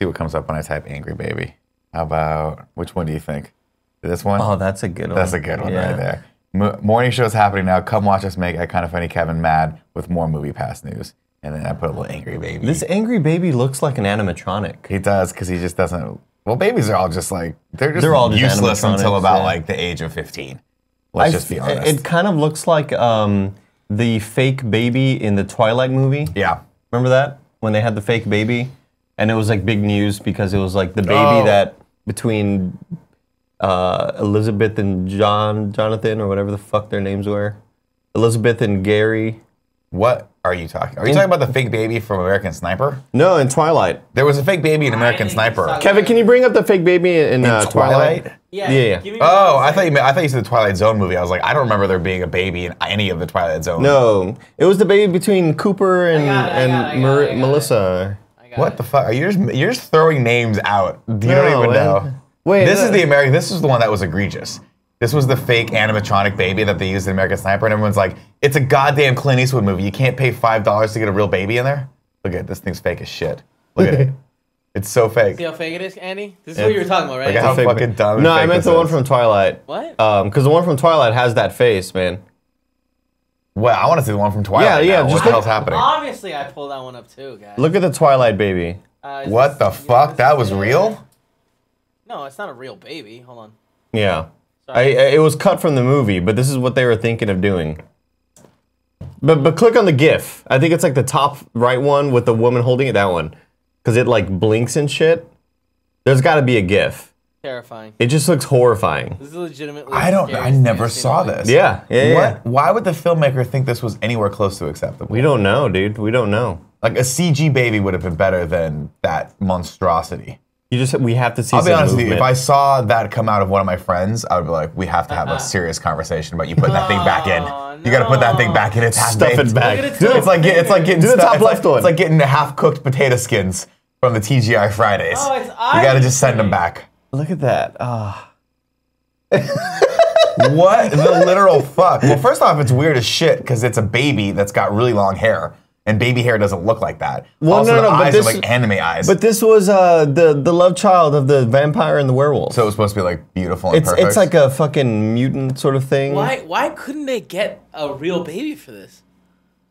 see what comes up when I type angry baby. How about, which one do you think? This one? Oh, that's a good one. That's a good one right there. Morning show's happening now. Come watch us make Kind of Funny Kevin mad with more Moviepass news. And then I put a little angry baby. This angry baby looks like an animatronic. He does, because he just doesn't. Well, babies are all just like, they're all useless until about like the age of 15. Let's just be honest. It kind of looks like the fake baby in the Twilight movie. Yeah. Remember that? When they had the fake baby? And it was like big news because it was like the baby that between Elizabeth and Jonathan, or whatever the fuck their names were. Elizabeth and Gary. What are you talking? Are you talking about the fake baby from American Sniper? No, in Twilight. There was a fake baby in American Sniper. Kevin, can you bring up the fake baby in Twilight? Yeah. Oh, I thought you said the Twilight Zone movie. I was like, I don't remember there being a baby in any of the Twilight Zone. No, it was the baby between Cooper and Melissa. What the fuck? You're just throwing names out. You don't even know. Wait, this is the American. This is the one that was egregious. This was the fake animatronic baby that they used in American Sniper, and everyone's like, it's a goddamn Clint Eastwood movie. You can't pay $5 to get a real baby in there? Look at it. This thing's fake as shit. Look at it. It's so fake. See how fake it is, Andy? This is what you were talking about, right? Look at how fucking dumb and No, fake I meant the one from Twilight. What? Because the one from Twilight has that face, man. Well, I want to see the one from Twilight. Yeah. What the hell's happening? Obviously, I pulled that one up too, guys. Look at the Twilight baby. What the fuck? That was real? No, it's not a real baby. Hold on. Yeah. It was cut from the movie, but this is what they were thinking of doing. But click on the GIF. I think it's like the top right one with the woman holding it, that one. Because it like blinks and shit. There's got to be a GIF. Terrifying. It just looks horrifying. This is legitimately I never saw this. Yeah. Why would the filmmaker think this was anywhere close to acceptable? We don't know, dude. We don't know. Like a CG baby would have been better than that monstrosity. We have to see. I'll be honest with you. If I saw that come out of one of my friends, I would be like, we have to have a serious conversation about you putting that thing back in. You got to put that thing back in. It's half stuff baked. it back. It's like getting do the top left one. It's like getting half-cooked potato skins from the TGI Fridays. Oh, it's you got to just send them back. Look at that. What the literal fuck? Well, first off, it's weird as shit because it's a baby that's got really long hair. And baby hair doesn't look like that. Well, also, no, the eyes but are like anime eyes. But this was the love child of the vampire and the werewolf. So it was supposed to be like beautiful and perfect? It's like a fucking mutant sort of thing. Why couldn't they get a real baby for this?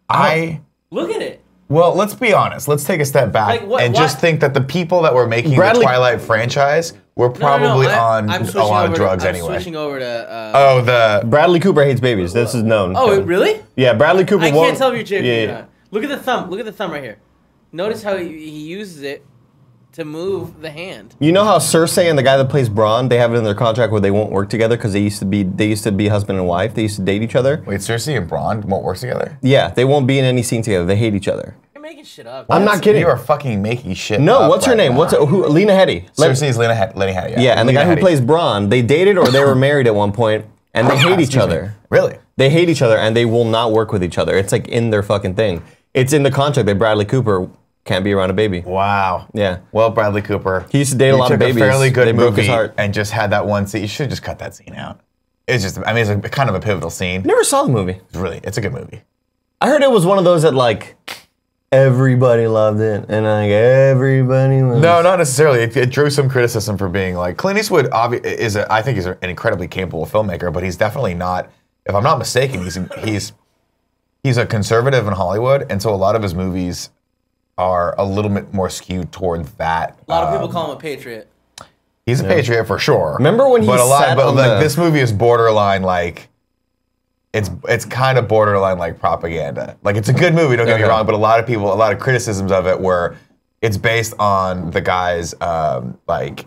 Look at it. Well, let's be honest. Let's take a step back just think that the people that were making the Twilight franchise were probably on a lot of drugs anyway. I'm switching over to... Bradley Cooper hates babies. This is known. Oh, really? Yeah, Bradley Cooper I can't tell if you're joking or not. Yeah. Look at the thumb. Look at the thumb right here. Notice how he uses it to move the hand. You know how Cersei and the guy that plays Bronn, they have it in their contract where they won't work together because they used to be husband and wife. They used to date each other. Wait, Cersei and Bronn won't work together? Yeah, they won't be in any scene together. They hate each other. You're making shit up. I'm not kidding. You are fucking making shit up. No, what's her name? Lena Headey. Cersei's Lena Headey. Yeah, and the guy who plays Bronn, they dated or they were married at one point, and they hate each other. Really? They hate each other, and they will not work with each other. It's like in their fucking thing. It's in the contract that Bradley Cooper can't be around a baby. Wow. Yeah. Well, Bradley Cooper. He used to date a lot of babies. You took a fairly good they broke movie his heart. and just had that one scene. You should have just cut that scene out. It's just, I mean, it's a kind of a pivotal scene. Never saw the movie. It's a good movie. I heard it was one of those that like, everybody loved it, and like everybody was... No, not necessarily. It drew some criticism for being like, Clint Eastwood I think he's an incredibly capable filmmaker, but he's definitely not, if I'm not mistaken, he's a conservative in Hollywood, and so a lot of his movies are a little bit more skewed towards that. A lot of people call him a patriot. He's a patriot for sure. Remember when he this movie is borderline like, it's kind of borderline like propaganda. Like it's a good movie, don't get me wrong, but a lot of criticisms of it were, it's based on the guys like,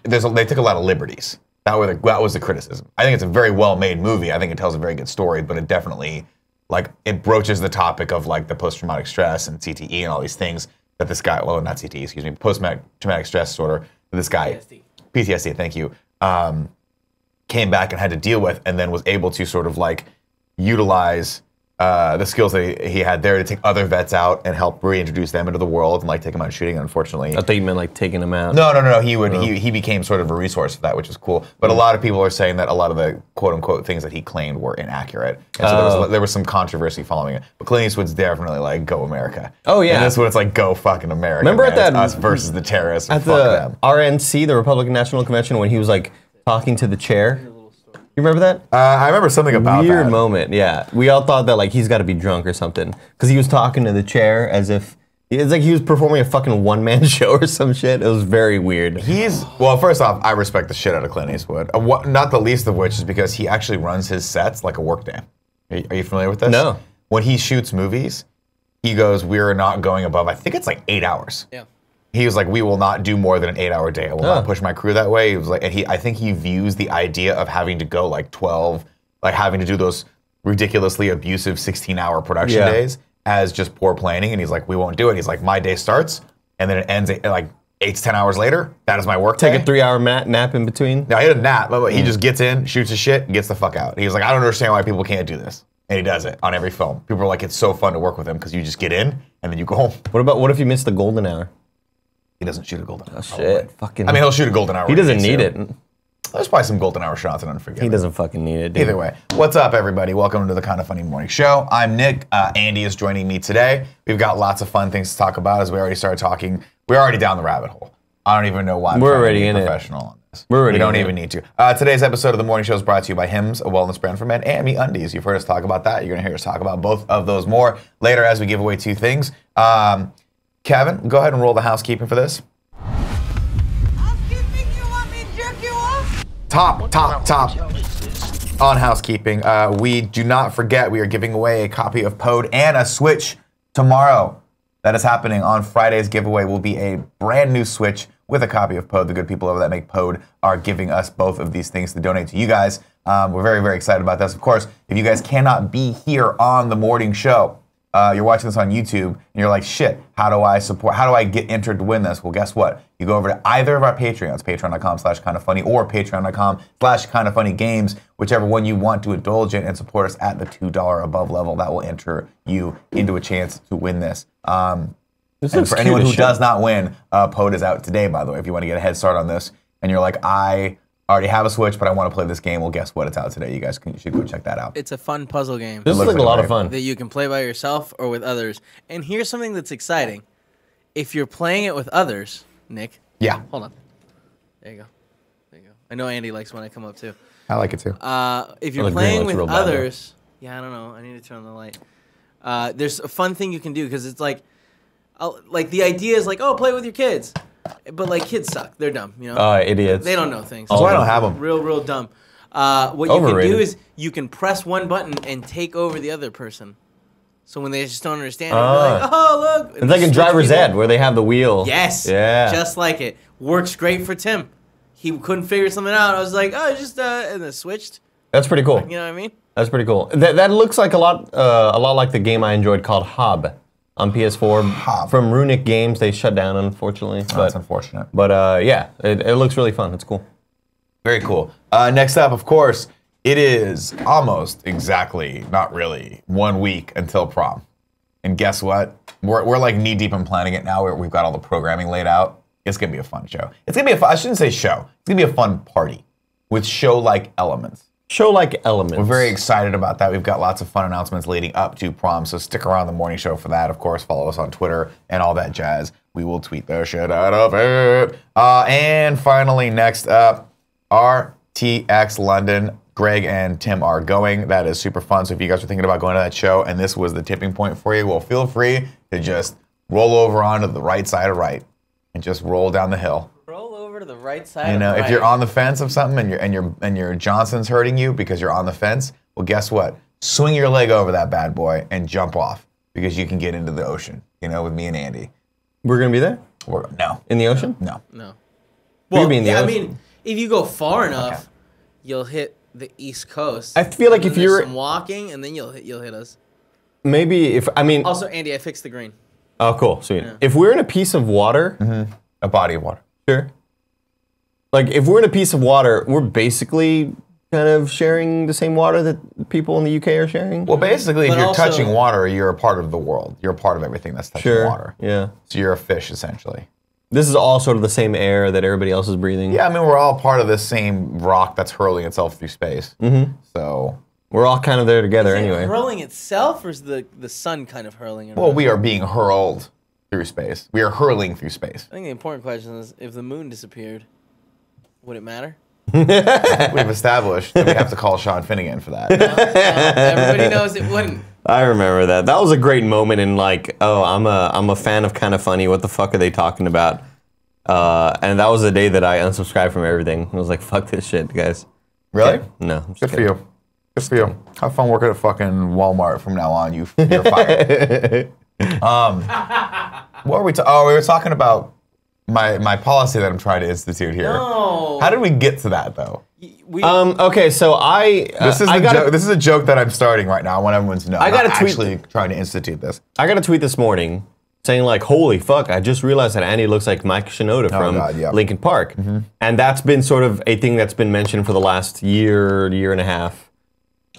they took a lot of liberties. That was the criticism. I think it's a very well-made movie. I think it tells a very good story, but it definitely, like, it broaches the topic of, like, the post-traumatic stress and CTE and all these things that this guy, well, not CTE, excuse me, post-traumatic stress disorder, that this guy, PTSD, thank you, came back and had to deal with, and then was able to sort of, like, utilize the skills that he had there to take other vets out and help reintroduce them into the world and like take them out shooting. Unfortunately, I thought you meant like taking them out. No. He became sort of a resource for that, which is cool. But a lot of people are saying that a lot of the quote unquote things that he claimed were inaccurate, and so there was some controversy following it. But Clint Eastwood's definitely like go America. Oh yeah, and this one it's like go fucking America. Remember man. at that it's us versus the terrorists. at Fuck the them. RNC, the Republican National Convention, when he was like talking to the chair. You remember that? I remember something about Weird that. moment, yeah. We all thought that like he's got to be drunk or something because he was talking to the chair as if it's like he was performing a fucking one-man show or some shit. It was very weird. Well, first off, I respect the shit out of Clint Eastwood. Not the least of which is because he actually runs his sets like a workday. Are you familiar with this? No. When he shoots movies, he goes, "We're not going above." I think it's like 8 hours. Yeah. He was like, "We will not do more than an 8-hour day. I will not push my crew that way." He was like, and I think he views the idea of having to go like 12, like having to do those ridiculously abusive 16-hour production days as just poor planning. And he's like, "We won't do it." He's like, "My day starts and then it ends like 8 to 10 hours later. That is my work day." Take a 3-hour nap in between. No, he had a nap, but he just gets in, shoots his shit, and gets the fuck out. He was like, "I don't understand why people can't do this." And he does it on every film. People are like, "It's so fun to work with him because you just get in and then you go home." What if you missed the golden hour? He doesn't shoot a golden hour. Oh shit! Fucking. I mean, he'll shoot a golden hour. he when doesn't needs need to. it. There's probably some golden hour shots in Unforgiven. He doesn't fucking need it. Dude. Either way, what's up, everybody? Welcome to the Kind of Funny Morning Show. I'm Nick. Andy is joining me today. We've got lots of fun things to talk about. As we already started talking, we're already down the rabbit hole. I don't even know why I'm We're trying already to be in it. professional on this. We're already We don't in even it. need to. Today's episode of the Morning Show is brought to you by Hims, a wellness brand for men, and Me Undies. You've heard us talk about that. You're going to hear us talk about both of those more later as we give away two things. Kevin, go ahead and roll the housekeeping for this. Housekeeping, you want me to jerk you off? Top on housekeeping. We do not forget we are giving away a copy of Pod and a Switch tomorrow. That is happening on Friday's giveaway. Will be a brand new Switch with a copy of Pod. The good people over that make Pod are giving us both of these things to donate to you guys. We're very, very excited about this. Of course, if you guys cannot be here on the morning show, you're watching this on YouTube and you're like, shit, how do I get entered to win this? Well, guess what? You go over to either of our Patreons, patreon.com/kindoffunny or patreon.com/kindoffunnygames, whichever one you want to indulge in and support us at the $2 above level. That will enter you into a chance to win this. And for anyone who does not win, Pod is out today, by the way. If you want to get a head start on this and you're like, I already have a Switch, but I want to play this game, well, guess what? It's out today. You guys should go check that out. It's a fun puzzle game This is like a lot of fun. that you can play by yourself or with others. And here's something that's exciting. If you're playing it with others, Nick. Yeah. Hold on. There you go. There you go. I know Andy likes when I come up too. I like it too. If you're the green playing light's with real bad, though. others, yeah, I don't know. I need to turn on the light. There's a fun thing you can do because it's like the idea is like, oh, play with your kids, but like kids suck. They're dumb, you know. Idiots. They don't know things. That's why I don't have them. Real dumb. What you can Overrated. do is you can press one button and take over the other person. So when they just don't understand, they'll be like, oh, look. It's like in Switch Driver's people. Ed where they have the wheel. Yes. Yeah. Just like it. Works great for Tim. He couldn't figure something out. I was like, oh, just and then switched. That's pretty cool. You know what I mean? That's pretty cool. That looks like a lot like the game I enjoyed called Hob on PS4 Hob. from Runic Games. They shut down, unfortunately. That's unfortunate. But yeah, it looks really fun. It's cool. Very cool. Next up, of course, it is almost exactly, not really, 1 week until prom. And guess what? We're like knee deep in planning it now. We've got all the programming laid out. It's gonna be a fun show. It's gonna be I shouldn't say show. It's gonna be a fun party with show-like elements. Show-like elements. We're very excited about that. We've got lots of fun announcements leading up to prom, so stick around the morning show for that. Of course, follow us on Twitter and all that jazz. We will tweet the shit out of it. And finally, next up, RTX London. Greg and Tim are going. That is super fun. So if you guys are thinking about going to that show and this was the tipping point for you, well, feel free to just roll over onto the right side of right and just roll down the hill. Roll over to the right side. You know, of if right. you're on the fence of something and your Johnson's hurting you because you're on the fence, well, guess what? Swing your leg over that bad boy and jump off because you can get into the ocean. You know, with me and Andy. We're gonna be there No, in the ocean. no. No. Well, be in the yeah, I ocean. mean, if you go far enough, you'll hit the East Coast. I feel like And if then you're- there's some walking, and then you'll hit us. Maybe Also, Andy, I fixed the green. Oh, cool, sweet. If we're in a piece of water, A body of water. sure. Like if we're in a piece of water, we're basically kind of sharing the same water that people in the UK are sharing? Well, basically, if But you're also- touching water, you're a part of the world. You're a part of everything that's touching Sure. water. Yeah. So you're a fish, essentially. This is all sort of the same air that everybody else is breathing. Yeah, I mean, we're all part of this same rock that's hurling itself through space. Mm-hmm. So, We're all kind of there together Is it anyway. hurling itself, or is the sun kind of hurling? well, we are being hurled through space. We are hurling through space. I think the important question is, if the moon disappeared, would it matter? We've established that we have to call Sean Finnegan for that. Everybody knows it wouldn't. I remember that. That was a great moment in like, oh, I'm a fan of Kind of Funny. What the fuck are they talking about? And that was the day that I unsubscribed from everything. I was like, fuck this shit, guys. Really? No. I'm just Good for kidding. you. Good for you. Have fun working at fucking Walmart from now on. You're fired. What were we? We were talking about my policy that I'm trying to institute here. No. How did we get to that though? Okay, so This is I got this is a joke that I'm starting right now. I want everyone to know. I got I'm a not tweet- actually trying to institute this. I got a tweet this morning saying like, holy fuck, I just realized that Andy looks like Mike Shinoda from God, yeah. Linkin Park. And that's been sort of a thing that's been mentioned for the last year and a half.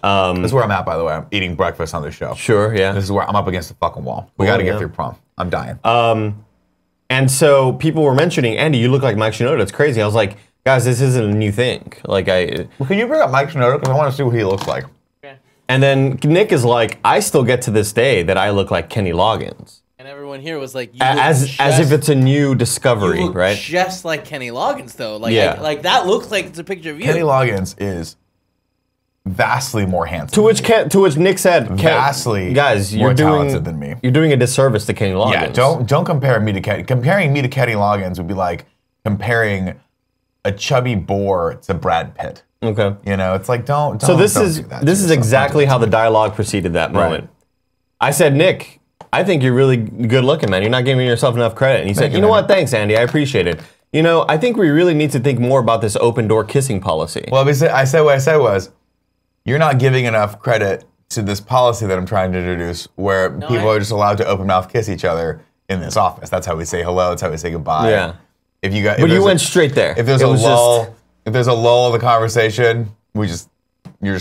This is where I'm at, by the way. I'm eating breakfast on this show. Sure, yeah. This is where I'm up against the fucking wall. We got to yeah. get through prom. I'm dying. And so people were mentioning, Andy, you look like Mike Shinoda. It's crazy. I was like, guys, this isn't a new thing. Like Can you bring up Mike Shinoda? Because I want to see what he looks like. And then Nick is like, I still get to this day that I look like Kenny Loggins. And everyone here was like, you As if it's a new you discovery, look right? just like Kenny Loggins, though. Like, Yeah. like that looks like it's a picture of you. Kenny Loggins is vastly more handsome. To which Nick said, Vastly guys, more you're doing talented than me. You're doing a disservice to Kenny Loggins. Yeah, don't compare me to Kenny. Comparing me to Kenny Loggins would be like comparing a chubby boar to Brad Pitt. Okay. You know, it's like don't. So this don't is do that to this is yourself. exactly Don't do how that the dialogue proceeded that moment. Right. I said, Nick, I think you're really good looking, man. You're not giving yourself enough credit. And he said, Thank you you, know man. what? Thanks, Andy. I appreciate it. You know, I think we really need to think more about this open door kissing policy. Well, I said what I said was, you're not giving enough credit to this policy that I'm trying to introduce, where people are just allowed to open mouth kiss each other in this office. That's how we say hello. That's how we say goodbye. Yeah. If you got, But you went straight there. If there's It a was lull, if there's a lull in the conversation, you're just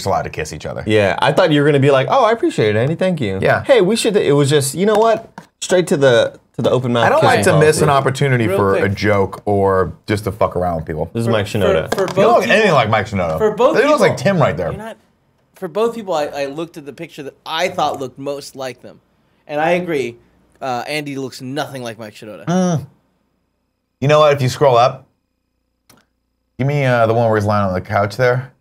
allowed to kiss each other. Yeah, I thought you were gonna be like, oh, I appreciate it, Andy. Thank you. Yeah. Hey, we should. It was just, you know what? Straight to the open mouth. I don't like kissing to miss policy. an opportunity Real for quick. a joke or just to fuck around with people. This is Mike Shinoda. For You don't both look people, anything like Mike Shinoda. for both I think it looks people- like Tim right there. You're not, for both people, I looked at the picture that I thought looked most like them, and I agree. Andy looks nothing like Mike Shinoda. You know what? If you scroll up, give me the one where he's lying on the couch there.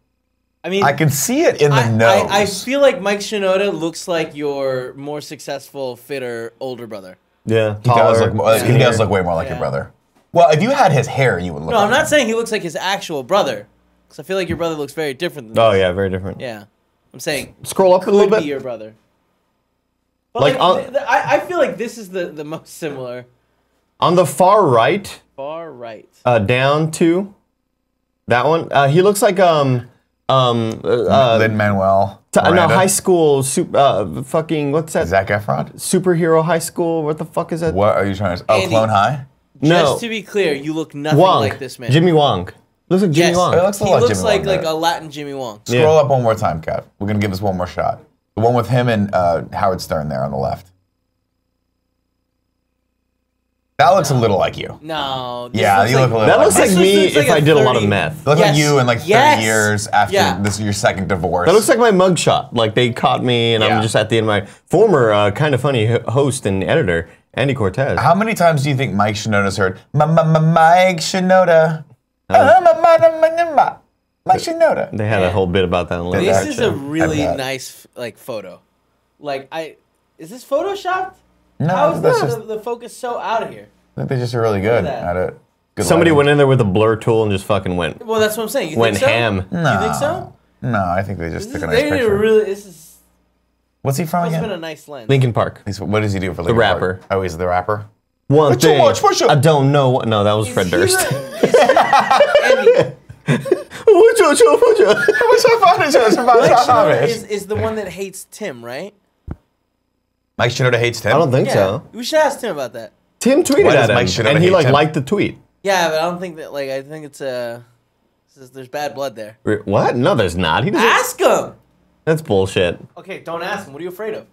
I mean, I can see it in the nose. I feel like Mike Shinoda looks like your more successful, fitter older brother. Yeah. He does taller, look, he does look way more like Yeah. your brother. Well, if you had his hair, you would look No, like I'm not him. saying he looks like his actual brother, because I feel like your brother looks very different than Oh this. yeah, very different. Yeah. I'm saying Scroll up a little could bit. be your brother. But Like, I feel like this is the most similar. On the far right, Far right. down to that one, he looks like Lin-Manuel. no, Miranda. high school fucking what's that? Zac Efron? Superhero high school. What the fuck is that? What are you trying to say? Oh, Andy. Clone High? No. Just to be clear, you look nothing Wong. like this man. Jimmy Wong. Looks like Jimmy Yes. Wong. It looks a He lot looks Jimmy like Wong, a but- Latin Jimmy Wong. Yeah. Scroll up one more time, Kev. We're going to give this one more shot. The one with him and Howard Stern there on the left. That looks a little like you. No. this Yeah, looks you look a little That looks This like me looks like if a I did a lot of 30 meth. It looks like you in like 30 Yes. years after Yeah. this your second divorce. That looks like my mugshot. Like they caught me, and Yeah. I'm just at the end of my former kind of funny host and editor, Andy Cortez. How many times do you think Mike Shinoda's heard, Mike Shinoda? Mike Shinoda. They had a whole bit about that on This later. is a really I bet. nice photo. Like is this photoshopped? No, How is that's the, just, the focus so out of here? I think they just are really good Look at at that. it. Good Somebody lighting. went in there with a blur tool and just fucking went Well, that's what I'm saying. You went think so? ham. You think so? No, I think they just took a nice They did a picture. really. This is. What's he from Must have been again? a nice lens. Lincoln Park. What does he do for Linkin rapper. Park? Oh, he's the rapper? One Too thing. much, push up. I don't know. What, no, that was Is Fred he Durst. Andy, is the one that hates Tim, right? Mike Shinoda hates Tim? I don't think Yeah. so. We should ask Tim about that. Tim tweeted Why does at Mike him, Shinoda and he hate like Tim? liked the tweet. Yeah, but I don't think that. Like, I think it's a There's bad blood there. What? No, there's not. He doesn't. Ask him. That's bullshit. Okay, don't ask him. What are you afraid of?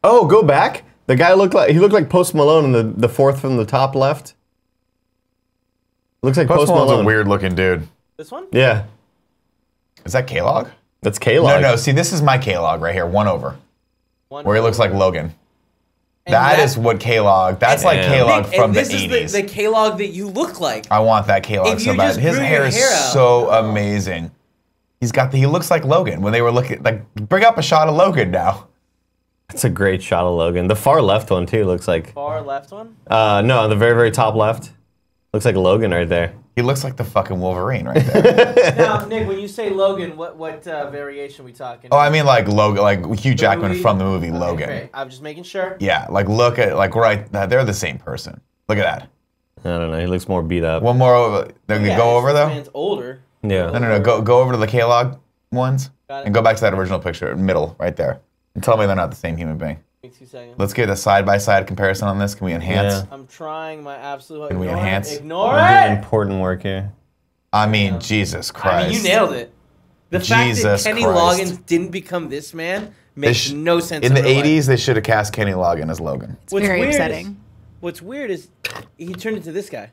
Oh, go back. The guy looked like Post Malone in the fourth from the top left. Looks like Post Malone's Malone. a weird looking dude. This one? Yeah, Is that K-Log? that's K-Log. No, see, this is my K-Log right here, one over, One where he looks like Logan. And That is what K-Log, that's like Damn. K-Log Nick, from and the this 80s. is the K-Log that you look like. I want that K-Log If so you bad. just His grew hair your is hair out. so amazing. He looks like Logan when they were looking, like, bring up a shot of Logan now. That's a great shot of Logan. The far left one too looks like. Far left one? No, on the very very top left, looks like Logan right there. He looks like the fucking Wolverine right there. Now, Nick, when you say Logan, what variation are we talking? Oh, I mean like Logan, like Hugh Jackman movie? from the movie Okay, Logan. great. I'm just making sure. Yeah, like look at, like right, they're the same person. Look at that. I don't know. He looks more beat up. One more over, they're gonna Yeah, go over this though? man's older. Yeah. No, go over to the K-Log ones Got it. and go back to that original picture, middle, right there. And tell me they're not the same human being. Give me 2 seconds. Let's get a side-by-side comparison on this. Can we enhance? Yeah. I'm trying my absolute. Can we Ignore enhance? It. Ignore We're doing it. important work here. I mean, Jesus Christ. I mean, you nailed it. The fact Jesus that Kenny Christ. Loggins didn't become this man They makes sh- no sense. In the real life. 80s, they should have cast Kenny Loggins as Logan. What's Very weird upsetting. What's weird is he turned into this guy.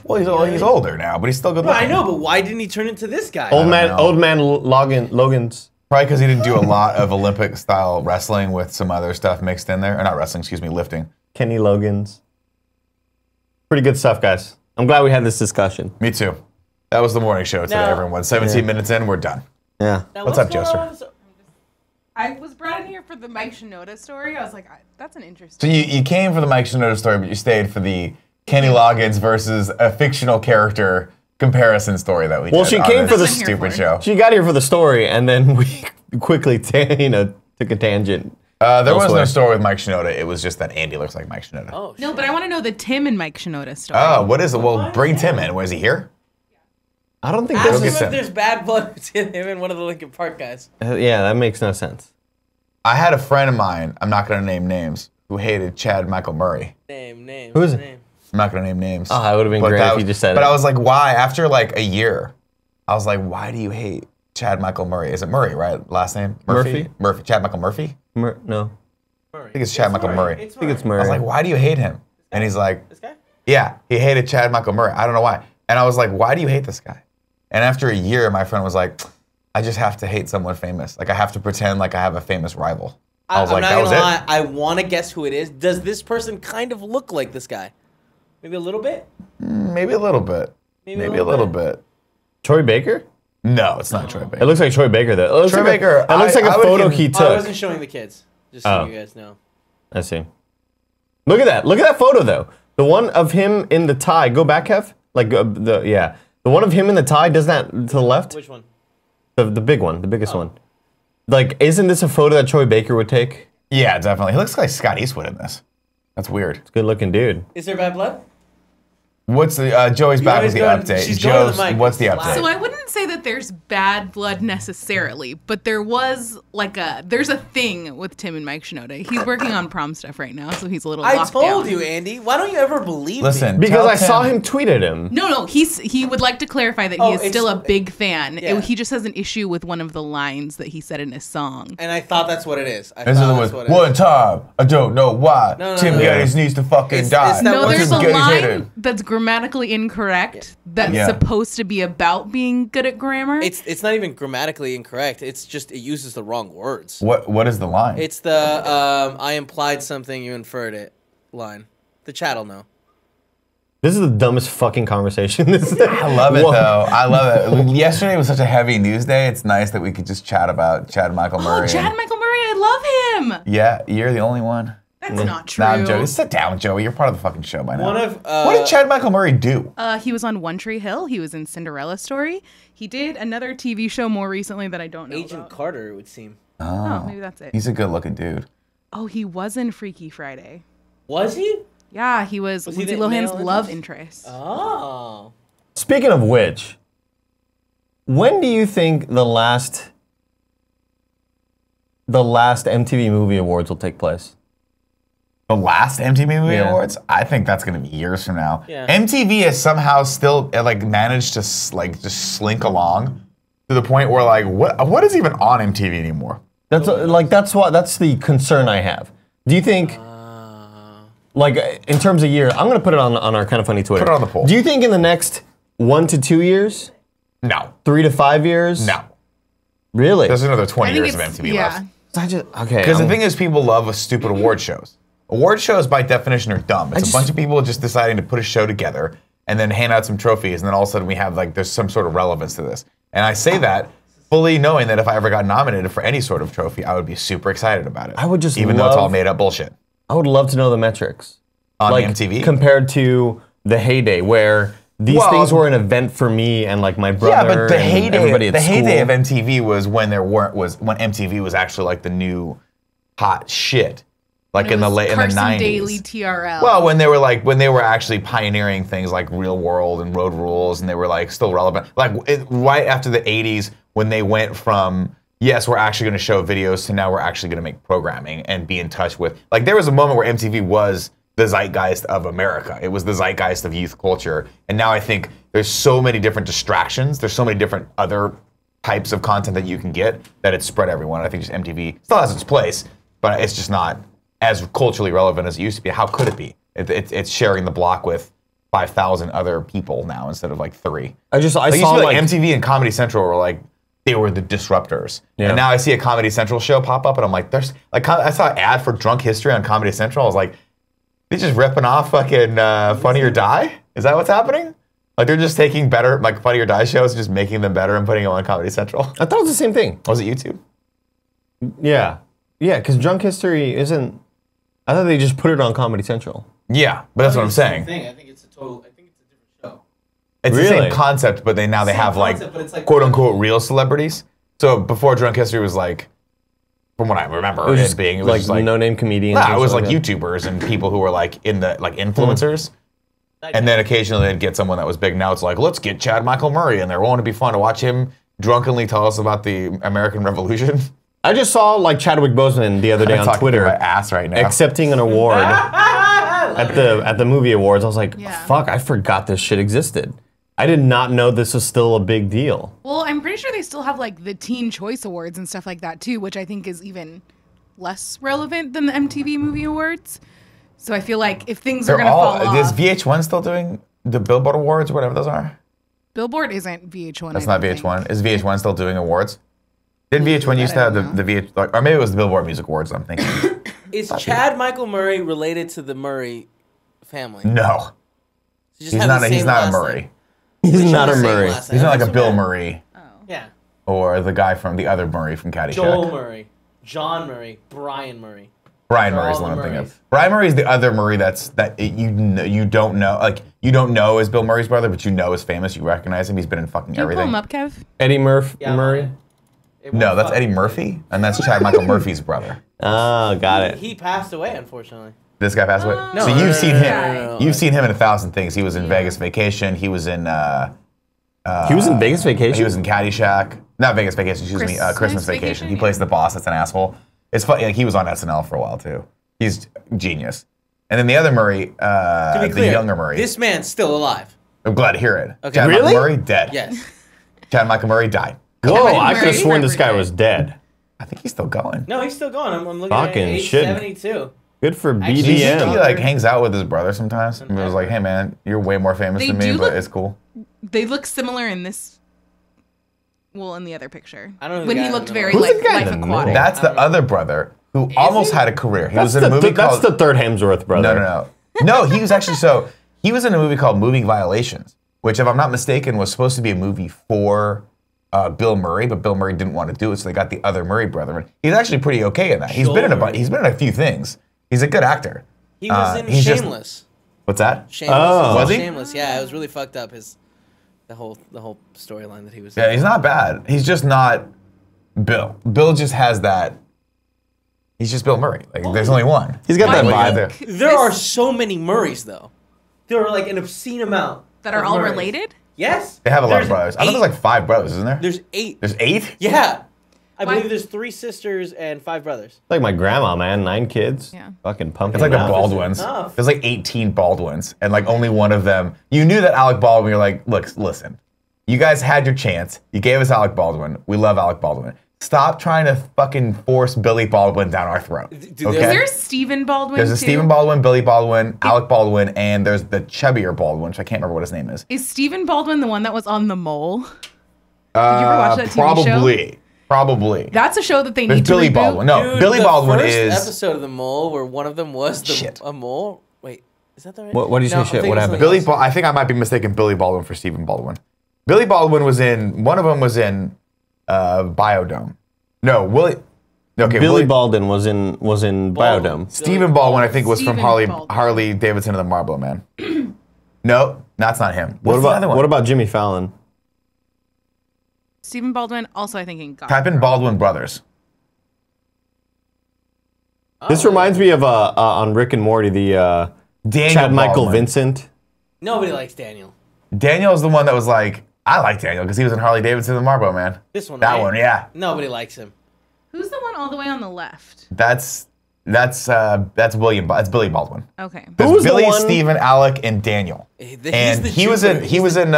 Well, he's older now, but he's still good No, looking. I know, but why didn't he turn into this guy? Old don't man know. Logan's. Probably because he didn't do a lot of Olympic-style wrestling with some other stuff mixed in there. Or not wrestling, excuse me, lifting. Kenny Logan's. Pretty good stuff, guys. I'm glad we had this discussion. Me too. That was the morning show today, Now- everyone. 17 minutes in, we're done. Yeah. Now, What's up, going Jester? on? I was brought in here for the Mike Shinoda story. I was like, that's an interesting. So you came for the Mike Shinoda story, but you stayed for the Kenny Loggins versus a fictional character comparison story that we Well, did she on came this for the stupid for. show. She got here for the story, and then we quickly, took a tangent. There was no elsewhere. story with Mike Shinoda. It was just that Andy looks like Mike Shinoda. Oh, No, shit. but I want to know the Tim and Mike Shinoda story. Oh, what is it? Well, bring Tim in. Was he here? I don't think Ask him there's. get if Tim. there's bad blood between him and one of the Lincoln Park guys. Yeah, that makes no sense. I had a friend of mine, I'm not going to name names, who hated Chad Michael Murray. Name. Who is it? Name. I'm not going to name names. Oh, that would have been But great that if was- you just said But it. I was like, why? After like a year, I was like, why do you hate Chad Michael Murray? Is it Murray, right? Last name? Murphy. Murphy. Chad Michael Murphy? No, I think it's Chad Michael Murray. It's I think it's I Murray. was like, why do you hate him? And he's like, This guy? yeah, he hated Chad Michael Murray. I don't know why. And I was like, why do you hate this guy? And after a year, my friend was like, I just have to hate someone famous. Like, I have to pretend like I have a famous rival. I was I'm like, not that was gonna it? lie. I want to guess who it is. Does this person kind of look like this guy? Maybe a little bit. Maybe a little bit. Maybe a little bit. Troy Baker? No, it's not Troy It Baker. looks like Troy Baker, though. It looks Troy like Baker, It looks like I a would photo give- he Oh, I took. wasn't showing the kids. Just so Oh. you guys know. I see. Look at that. Look at that photo, though. The one of him in the tie. Go back, Kev. Like, the one of him in the tie, does that to the left? Which one? The big one, the biggest one. Like, isn't this a photo that Troy Baker would take? Yeah, definitely. He looks like Scott Eastwood in this. That's weird. Good looking dude. Is there bad blood? What's the Joey's back with the update? she's going to Joe's, the mic. what's the It's update? loud. So I wouldn't say that there's bad blood necessarily, but there was there's a thing with Tim and Mike Shinoda. He's working on prom stuff right now, so he's a little I locked told down. you, Andy. Why don't you ever believe Listen, me? Because tell I saw Tim- him tweet at him. No, he would like to clarify that Oh, he is still a it's- big fan. yeah. He just has an issue with one of the lines that he said in his song. And I thought that's what it is. I This thought is that's what what it is. one time. I don't know why. No, Tim no. Gettys needs to fucking It's- die. it's that No, one- there's Tim a Gettys line hated. that's grammatically incorrect that's Yeah. supposed to be about being good at grammar. It's not even grammatically incorrect. It's just it uses the wrong words. What is the line? It's the I implied something, you inferred it line. The chat'll know. This is the dumbest fucking conversation. I love it Whoa. though. I love it. Yesterday was such a heavy news day. It's nice that we could just chat about Chad Michael Murray. Oh, Chad and- Michael Murray, I love him. Yeah, you're the only one. That's not true. Nah, I'm joking. Sit down, Joey. You're part of the fucking show by now. One of what did Chad Michael Murray do? He was on One Tree Hill. He was in Cinderella Story. He did another TV show more recently that I don't know Agent about. Carter, it would seem. Oh, maybe that's it. He's a good-looking dude. Oh, he was in Freaky Friday. Was he? Yeah, he was Was he Lindsay the Lohan's male love interest? interest. Oh. Speaking of which, when do you think the last MTV Movie Awards will take place? The last MTV Movie Yeah. Awards? I think that's gonna be years from now. Yeah. MTV has somehow still like managed to like just slink along to the point where like what is even on MTV anymore? That's that's the concern I have. Do you think, like in terms of year, I'm gonna put it on our Kind of Funny Twitter. Put it on the poll. Do you think in the next 1 to 2 years, No. 3 to 5 years? No. Really? There's another 20 I think years of it's MTV yeah. left. Okay. Because the thing is, people love stupid award shows. Award shows, by definition, are dumb. It's a bunch of people just deciding to put a show together and then hand out some trophies, and then all of a sudden we have like there's some sort of relevance to this. And I say that fully knowing that if I ever got nominated for any sort of trophy, I would be super excited about it. I would just even though it's all love- made up bullshit I would love to know the metrics. on Like MTV. compared to the heyday where these Well, things were an event for me and like my brother Yeah, but the and everybody heyday, at the school. heyday of MTV was when when MTV was actually like the new hot shit, like in the late in the Carson 90s. Daly TRL. Well, when they were actually pioneering things like Real World and Road Rules, and they were like still relevant. Like right after the '80s, when they went from yes, we're actually going to show videos to now we're actually going to make programming and be in touch with. Like there was a moment where MTV was the zeitgeist of America. It was the zeitgeist of youth culture, and now I think there's so many different distractions. There's so many different other types of content that you can get that it's spread everyone. I think just MTV still has its place, but it's just not as culturally relevant as it used to be. How could it be? It's sharing the block with 5,000 other people now instead of like 3. I Like, saw used to be like MTV and Comedy Central were like they were the disruptors. Yeah. And now I see a Comedy Central show pop up and I'm like, there's like I saw an ad for Drunk History on Comedy Central. I was like, they're just ripping off fucking Funny or Die? Is that what's happening? Like they're just taking better like Funny or Die shows and just making them better and putting them on Comedy Central. I thought it was the same thing. Was it YouTube? Yeah, because Drunk History isn't. I thought they just put it on Comedy Central. Yeah, but that's what I'm saying. I think it's a different show. It's the Really? same concept, but they have concept, but it's like like quote unquote real celebrities. So before Drunk History was like, from what I remember, It was it just being it was like just like no-name comedians. nah, and it was stuff like that. YouTubers and people who were like in the like influencers. And then occasionally they'd get someone that was big. Now it's like, let's get Chad Michael Murray in there. Won't it be fun to watch him drunkenly tell us about the American Revolution? I just saw like Chadwick Boseman the other day I'm on talking Twitter my ass right now. accepting an award at the movie awards. I was like, Yeah. fuck, I forgot this shit existed. I did not know this was still a big deal. Well, I'm pretty sure they still have like the Teen Choice Awards and stuff like that too, which I think is even less relevant than the MTV Movie Awards. So I feel like if things are They're gonna all. fall Is off, VH1 still doing the Billboard Awards or whatever those are? Billboard isn't VH1. That's I not don't think. VH1. Is VH1 still doing awards? Did VH1 used to have the VH, like, or maybe it was the Billboard Music Awards? I'm thinking. Is Chad Michael Murray related to the Murray family? No, They just he's have not. the He's same not a last Murray. name. He's not a Same Murray. last name. He's not like That's a Bill okay. Murray Yeah. or the guy from the other Murray from Caddyshack. Joel Murray, John Murray, Brian Murray. Brian They're Murray's all the one the I'm thinking Murrays. of. Brian Murray's the other Murray you don't know, like you don't know is Bill Murray's brother, but you know is famous. You recognize him. He's been in fucking Can you pull everything. him up, Kev? Eddie Yeah, Murray. It No, won't that's fuck. Eddie Murphy, and that's Chad Michael Murphy's brother. Oh, got it. He passed away, unfortunately. This guy passed away. No, So no, you've no, seen no, him. no, no, no. You've seen him in 1,000 things. He was in Vegas Vacation. He was in. He was in Vegas Vacation. He was in Caddyshack. Not Vegas Vacation. Excuse me. Christmas Christmas Vacation. Vacation, He yeah. plays the boss. That's an asshole. It's funny. Like, he was on SNL for a while too. He's genius. And then the other Murray, To be the clear, younger Murray. this man's still alive. I'm glad to hear it. Okay. Chad Really? Michael Murray dead. Yes. Chad Michael Murray died. Whoa, Eddie I could have Murray sworn this guy never was dead. I think he's still going. No, he's still going. I'm looking at Fucking age shit. 72. Good for Actually, Do you think he BDM. like hangs out with his brother sometimes? And he was like, "Hey man, you're way more famous They than me, do but look- it's cool." They look similar in this. Well, in the other picture, I don't know who when the he guy looked in the very middle. like Who's the guy in life the middle? aquatic. That's the other brother who almost he? had a career. He That's was in a movie called. the third Hemsworth brother. No. No, he was actually he was in a movie called Movie Violations, which, if I'm not mistaken, was supposed to be a movie for Bill Murray, but Bill Murray didn't want to do it, so they got the other Murray brother. He's actually pretty okay in that. He's been in a few things. He's a good actor. He was in he's just- Shameless. What's that? Shameless. Oh. Was he? Shameless. Yeah, it was really fucked up. The whole storyline that he was. Yeah, in. he's not bad. He's just not Bill. Bill just has that. He's just Bill Murray. Like, there's only one. He's got that Why vibe. do you think There this- are so many Murrays though. There are like an obscene amount that are of all Murrays. related. Yes. They have a lot of There's brothers. I think there's like 5 brothers, isn't there? There's 8. There's 8? Yeah. I believe there's 3 sisters and 5 brothers. Like my grandma, man. 9 kids. Yeah. Fucking pumping. It's like the out. Baldwins. enough. There's like 18 Baldwins, and like only one of them. You knew that Alec Baldwin. You're like, look, listen. You guys had your chance. You gave us Alec Baldwin. We love Alec Baldwin. Stop trying to fucking force Billy Baldwin down our throat. Dude, Okay? Is there a Stephen Baldwin There's a too? Stephen Baldwin, Billy Baldwin, Alec Baldwin, and there's the chubbier Baldwin, which I can't remember what his name is. Is Stephen Baldwin the one that was on The Mole? Did you ever watch that TV show? Probably. That's a show that they There's need to Billy reboot. Baldwin. No, Dude, Billy the Baldwin first is. episode of The Mole where one of them was Shit. a mole. Wait, is that the right? What do you say, I'm shit? thinking What of happened? something else. I think I might be mistaken Billy Baldwin for Stephen Baldwin. Billy Baldwin was in. One of them was in Biodome. No, Willie. Okay, Billy Willie, Baldwin was in Biodome. Stephen Baldwin, I think, was from Stephen Baldwin. Harley Davidson and the Marlboro Man. No, that's not him. What's the other one? What about Jimmy Fallon? Stephen Baldwin, also I think in God. Type in Baldwin Brothers. This reminds me of on Rick and Morty, the Daniel Chad Michael Baldwin. Vincent. Nobody likes Daniel. Daniel is the one that was like, I like Daniel because he was in Harley Davidson and the Marlboro Man. This one. That right? one, yeah. Nobody likes him. Who's the one all the way on the left? That's William. That's Billy Baldwin. Okay. There's was the Billy, one- Stephen, Alec, and Daniel. He's And the he was Jupiter. in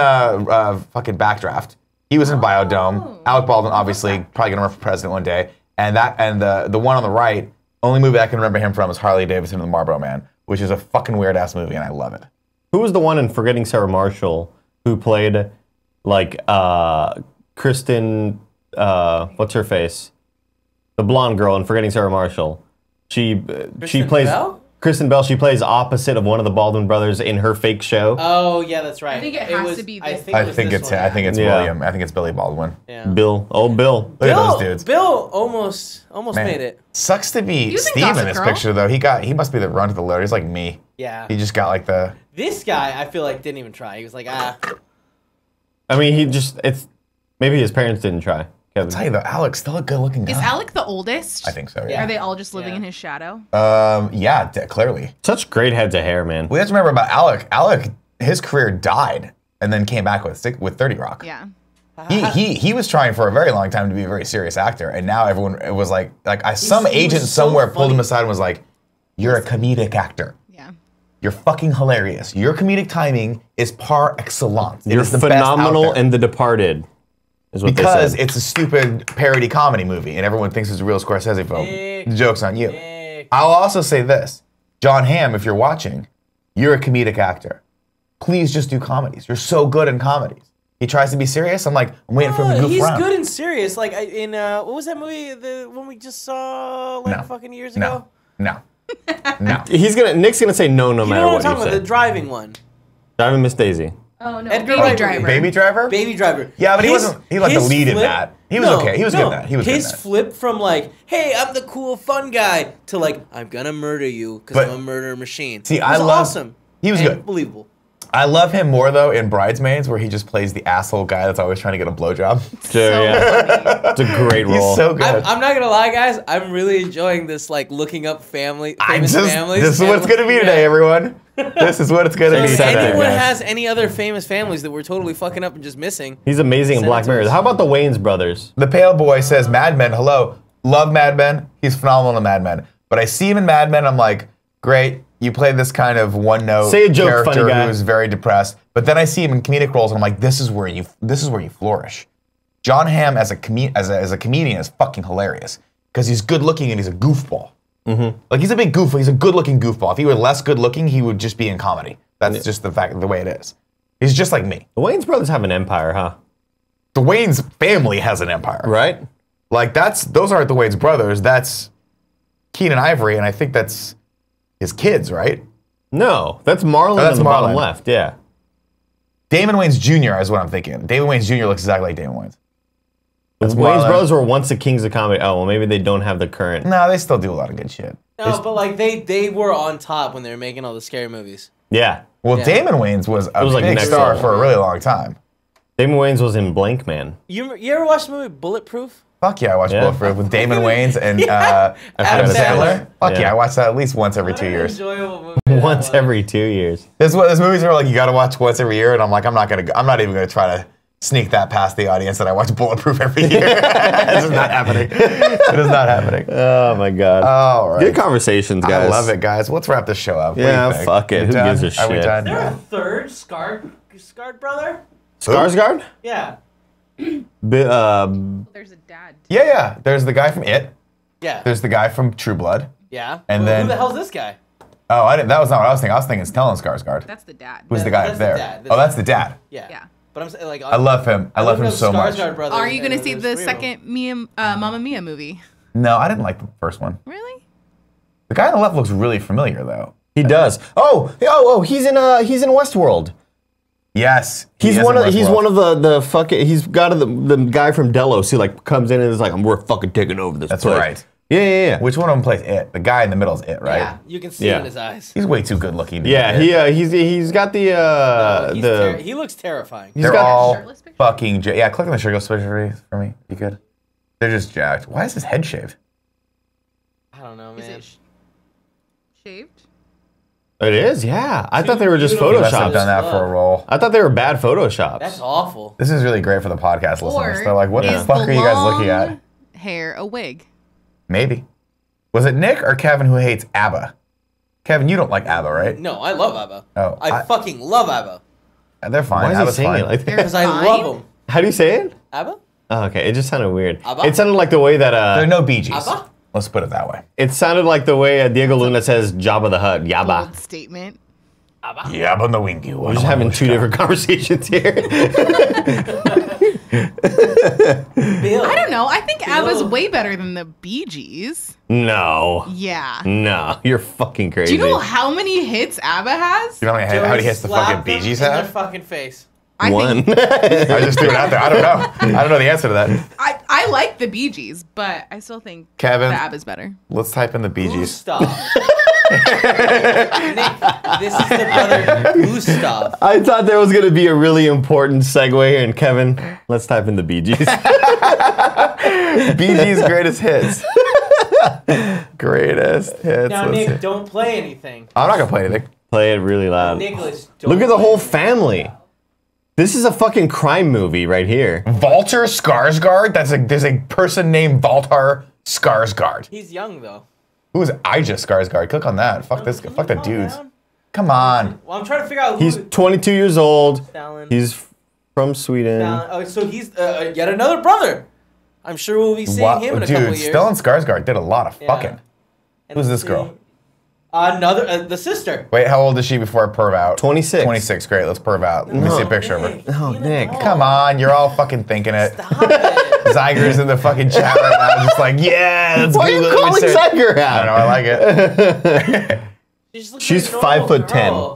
fucking Backdraft. He was in Biodome. Alec Baldwin, obviously, probably gonna run for president one day. And the one on the right, only movie I can remember him from is Harley Davidson and the Marlboro Man, which is a fucking weird ass movie, and I love it. Who was the one in Forgetting Sarah Marshall who played like Kristen? What's her face? The blonde girl in Forgetting Sarah Marshall. She plays Bell? Kristen Bell. She plays opposite of one of the Baldwin brothers in her fake show. Oh yeah, that's right. I think it has to be I this think, I it was think this it's one, I think it's Yeah. William. I think it's Billy Baldwin. yeah. Bill. Look Look at those dudes. Bill almost Man, made it. Sucks to be was in Steve in Gossip this Girl. picture though. He must be the run to the load. He's like me. Yeah. He just got like the. This guy, I feel like, didn't even try. He was like, I mean, maybe his parents didn't try. I'll tell you though, Alec's still a good looking guy. Is Alec the oldest? I think so. Yeah. Are they all just living Yeah. in his shadow? Yeah, clearly. Such great heads of hair, man. We have to remember about Alec. Alec, his career died and then came back with 30 Rock. Yeah. He was trying for a very long time to be a very serious actor, and now everyone it was like some he agent was so somewhere pulled him funny. aside and was like, "You're a comedic actor. Yeah. You're fucking hilarious. Your comedic timing is par excellence. It You're is the best out phenomenal there." in The Departed. Is what Because they said. it's a stupid parody comedy movie, and everyone thinks it's a real Scorsese film. Nick. The joke's on you. Nick. I'll also say this, John Hamm, if you're watching, you're a comedic actor. Please just do comedies. You're so good in comedies. He tries to be serious. I'm waiting for him to goof he's around. good and serious. Like in what was that movie? The one we just saw like No. fucking years No, ago. no. Nick's gonna say no, no You matter know what I'm what talking you about? say. The driving one. Driving Miss Daisy. Oh no, Edgar Baby Wright Driver. Baby Driver? Baby Driver. Yeah, but he wasn't- he like the his lead in that. He was okay. He was good in that. He was good in his that. flip from like, hey, I'm the cool fun guy to like, I'm gonna murder you because But- I'm a murder machine. See, It I was love- awesome. he was and good. Believable. I love him more though in Bridesmaids, where he just plays the asshole guy that's always trying to get a blowjob. Sure, So yeah. funny. It's a great role. He's so good. I'm not gonna lie, guys. I'm really enjoying this, like looking up famous families. This is and, what it's gonna be yeah. today, everyone. This is what it's gonna So be if Sad today. anyone guys. has any other famous families that we're totally fucking up and just missing, He's amazing in Send Black it to Mirror. us. How about the Wayans brothers? The Pale Boy says Mad Men. Hello, love Mad Men. He's phenomenal in Mad Men. But I see him in Mad Men. I'm like, great. You play this kind of one-note Say a joke, character funny guy. who's very depressed. But then I see him in comedic roles, and I'm like, this is where you flourish. John Hamm as a comedian is fucking hilarious because he's good looking and he's a goofball. Like he's a big goof. He's a good looking goofball. If he were less good looking, he would just be in comedy. That's just the way it is. He's just like me. The Wayans brothers have an empire, huh? The Wayans family has an empire. Right? Like those aren't the Wayans brothers. That's Keenan Ivory, and I think that's his kids, right? No, that's Marlon that's on the bottom Marlon. left. Yeah. Damon Wayans Jr. is what I'm thinking. Damon Wayans Jr. looks exactly like Damon Wayans. The That's Wayans Marlon. brothers were once the kings of comedy. Oh, well, maybe they don't have the current. No, they still do a lot of good shit. no, but like they were on top when they were making all the scary movies. Yeah. Well, Yeah. Damon Wayans was a was like big next star level. for a really long time. Damon Wayans was in Blank Man. You ever watched the movie Bulletproof? Fuck yeah, I watched Yeah. Bulletproof with Damon Wayans and Adam Adam Sandler. Sandler. Fuck Yeah. yeah, I watch that at least once every 2 years. Enjoyable movie. Once every 2 years. This movies are like you got to watch once every year, and I'm like, I'm not even gonna try to sneak that past the audience that I watch Bulletproof every year. This is not happening. It is not happening. Oh my god. All right. Good conversations, guys. I love it, guys. Let's wrap this show up. What do Yeah, you think? fuck it. We Who done? gives a Are we shit? done? Is there a Yeah. third scarred brother? Skarsgård? Yeah. There's There's a dad. Yeah. There's the guy from It. Yeah. There's the guy from True Blood. Yeah. And Who then- the hell's this guy? Oh, I didn't. That was not what I was thinking. I was thinking Stellan Skarsgård. That's the dad. Who's the That- guy that's up the there? dad. Oh, that's the dad. Yeah. Yeah. But I'm saying, like, I love him. I love him so much. Are you gonna see the second Mamma Mia movie? No, I didn't like the first one. Really? The guy on the left looks really familiar, though. He does. Oh, he's in Westworld. Yes, He's he is one in of Westworld. the fucking. He's got the guy from Delos who like comes in and is like, we're fucking taking over this. That's place. right. Yeah. Which one of them plays It? The guy in the middle is It, right? Yeah. You can see Yeah. it in his eyes. He's way too good looking. To be Yeah, It. he's got the He looks terrifying. he's They're got all shirtless picture? fucking. Yeah, click on the shirtless picture for me. You could. They're just jacked. Why is his head shaved? I don't know, Is man. it shaved? It is, yeah. I thought they were just Beautiful. He must have photoshops. done that for a role. I thought they were bad photoshops. That's awful. This is really great for the podcast listeners. Or They're like, what the is fuck are you guys looking long at? Hair a wig? Maybe. Was it Nick or Kevin who hates ABBA? Kevin, you don't like ABBA, right? No, I love ABBA. Oh, I fucking love ABBA. They're fine. Why is he ABBA's singing fine. it like that? Because I Fine. love them. How do you say it? ABBA? Oh, okay, it just sounded weird. ABBA? It sounded like the way that There are no Bee Gees. ABBA? Let's put it that way. it sounded like the way Diego Luna says Jabba the Hutt. Yabba. Bold statement. ABBA? Yeah, but the winky one. We're just having two different conversations here. Bill. I don't know. I think ABBA's way better than the Bee Gees. No, Yeah. you're fucking crazy. Do you know how many hits ABBA has? You know how many hits the fucking Bee Gees In their have? fucking face. I One. think I just threw it out there. I don't know. I don't know the answer to that. I like the Bee Gees, but I still think Kevin. the ABBA's better. Let's type in the Bee Gees. Gustav. Nick, this is the brother Gustav. I thought there was gonna be a really important segue here, and Kevin, let's type in the Bee Gees. Bee Gees' greatest hits. Greatest hits. Now, Let's see. Nick, don't play anything. I'm not gonna play anything. Play it really loud. Nicholas, don't Look at the play whole anything. family. This is a fucking crime movie right here. Walter Skarsgård. There's a person named Walter Skarsgård. He's young, though. Who is Ija Skarsgård? Click on that. Fuck this. Can you Fuck the calm dudes. down? Come on. Well, I'm trying to figure out who. He's 22 years old. Stalin. He's from Sweden. Oh, so he's yet another brother. I'm sure we'll be seeing him in a couple Dude, of years. Stellan Skarsgård did a lot of Yeah. fucking. And Who's let's this girl? see. Another, the sister. Wait, how old is she before I perv out? 26. 26, great. Let's perv out. Let me see a picture of her. Oh, be an Nick, adult. Come on, you're all fucking thinking it. Stop it. Zyger's in the fucking chat right now, just like, yeah, let's why are you Google it. calling Let me search. Zyger I don't know, out? I like it. She just looks She's like a normal 5'10". girl.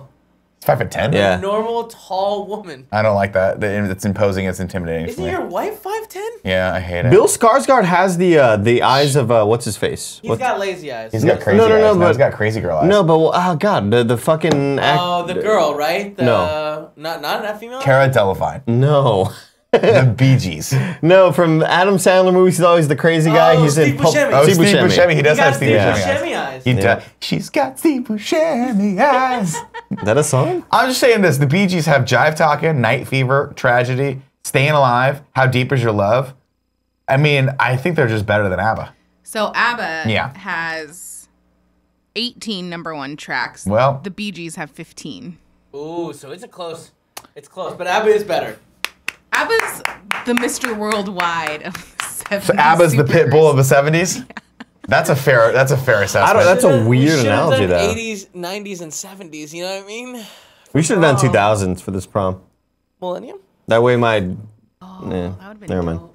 5'10"? Yeah. A normal, tall woman. I don't like that. It's imposing. It's intimidating for Isn't me. your wife 5'10"? Yeah, I hate it. Bill Skarsgård has the eyes of what's his face? He's got lazy eyes. He's got crazy No, no, no, eyes. but- He's got crazy girl eyes. No, but oh god, the fucking Oh, the girl, right? The, No. Not that female? Cara Delevingne. No. The Bee Gees. No, from Adam Sandler movies, he's always the crazy guy. Oh, He's Steve in Pulp. Buscemi. Oh, Steve Steve Buscemi. He He does have got Steve Steve Buscemi eyes. Buscemi eyes. He Yeah. does. She's got Steve Buscemi eyes. Is that a song? I'm just saying this. The Bee Gees have Jive Talkin', Night Fever, Tragedy, Staying Alive, How Deep Is Your Love? I mean, I think they're just better than ABBA. So ABBA Yeah. has 18 number one tracks. Well- the Bee Gees have 15. Ooh, so it's close, but ABBA is better. ABBA's the Mr. Worldwide of the 70s. So ABBA's the pit bull of the 70s? That's a fair assessment. I don't- that's a We weird should've analogy, done though. 80s, 90s, and 70s. You know what I mean? We should have done 2000s for this prom. Millennium. That way my Oh, Yeah, that would have been never mind. dope.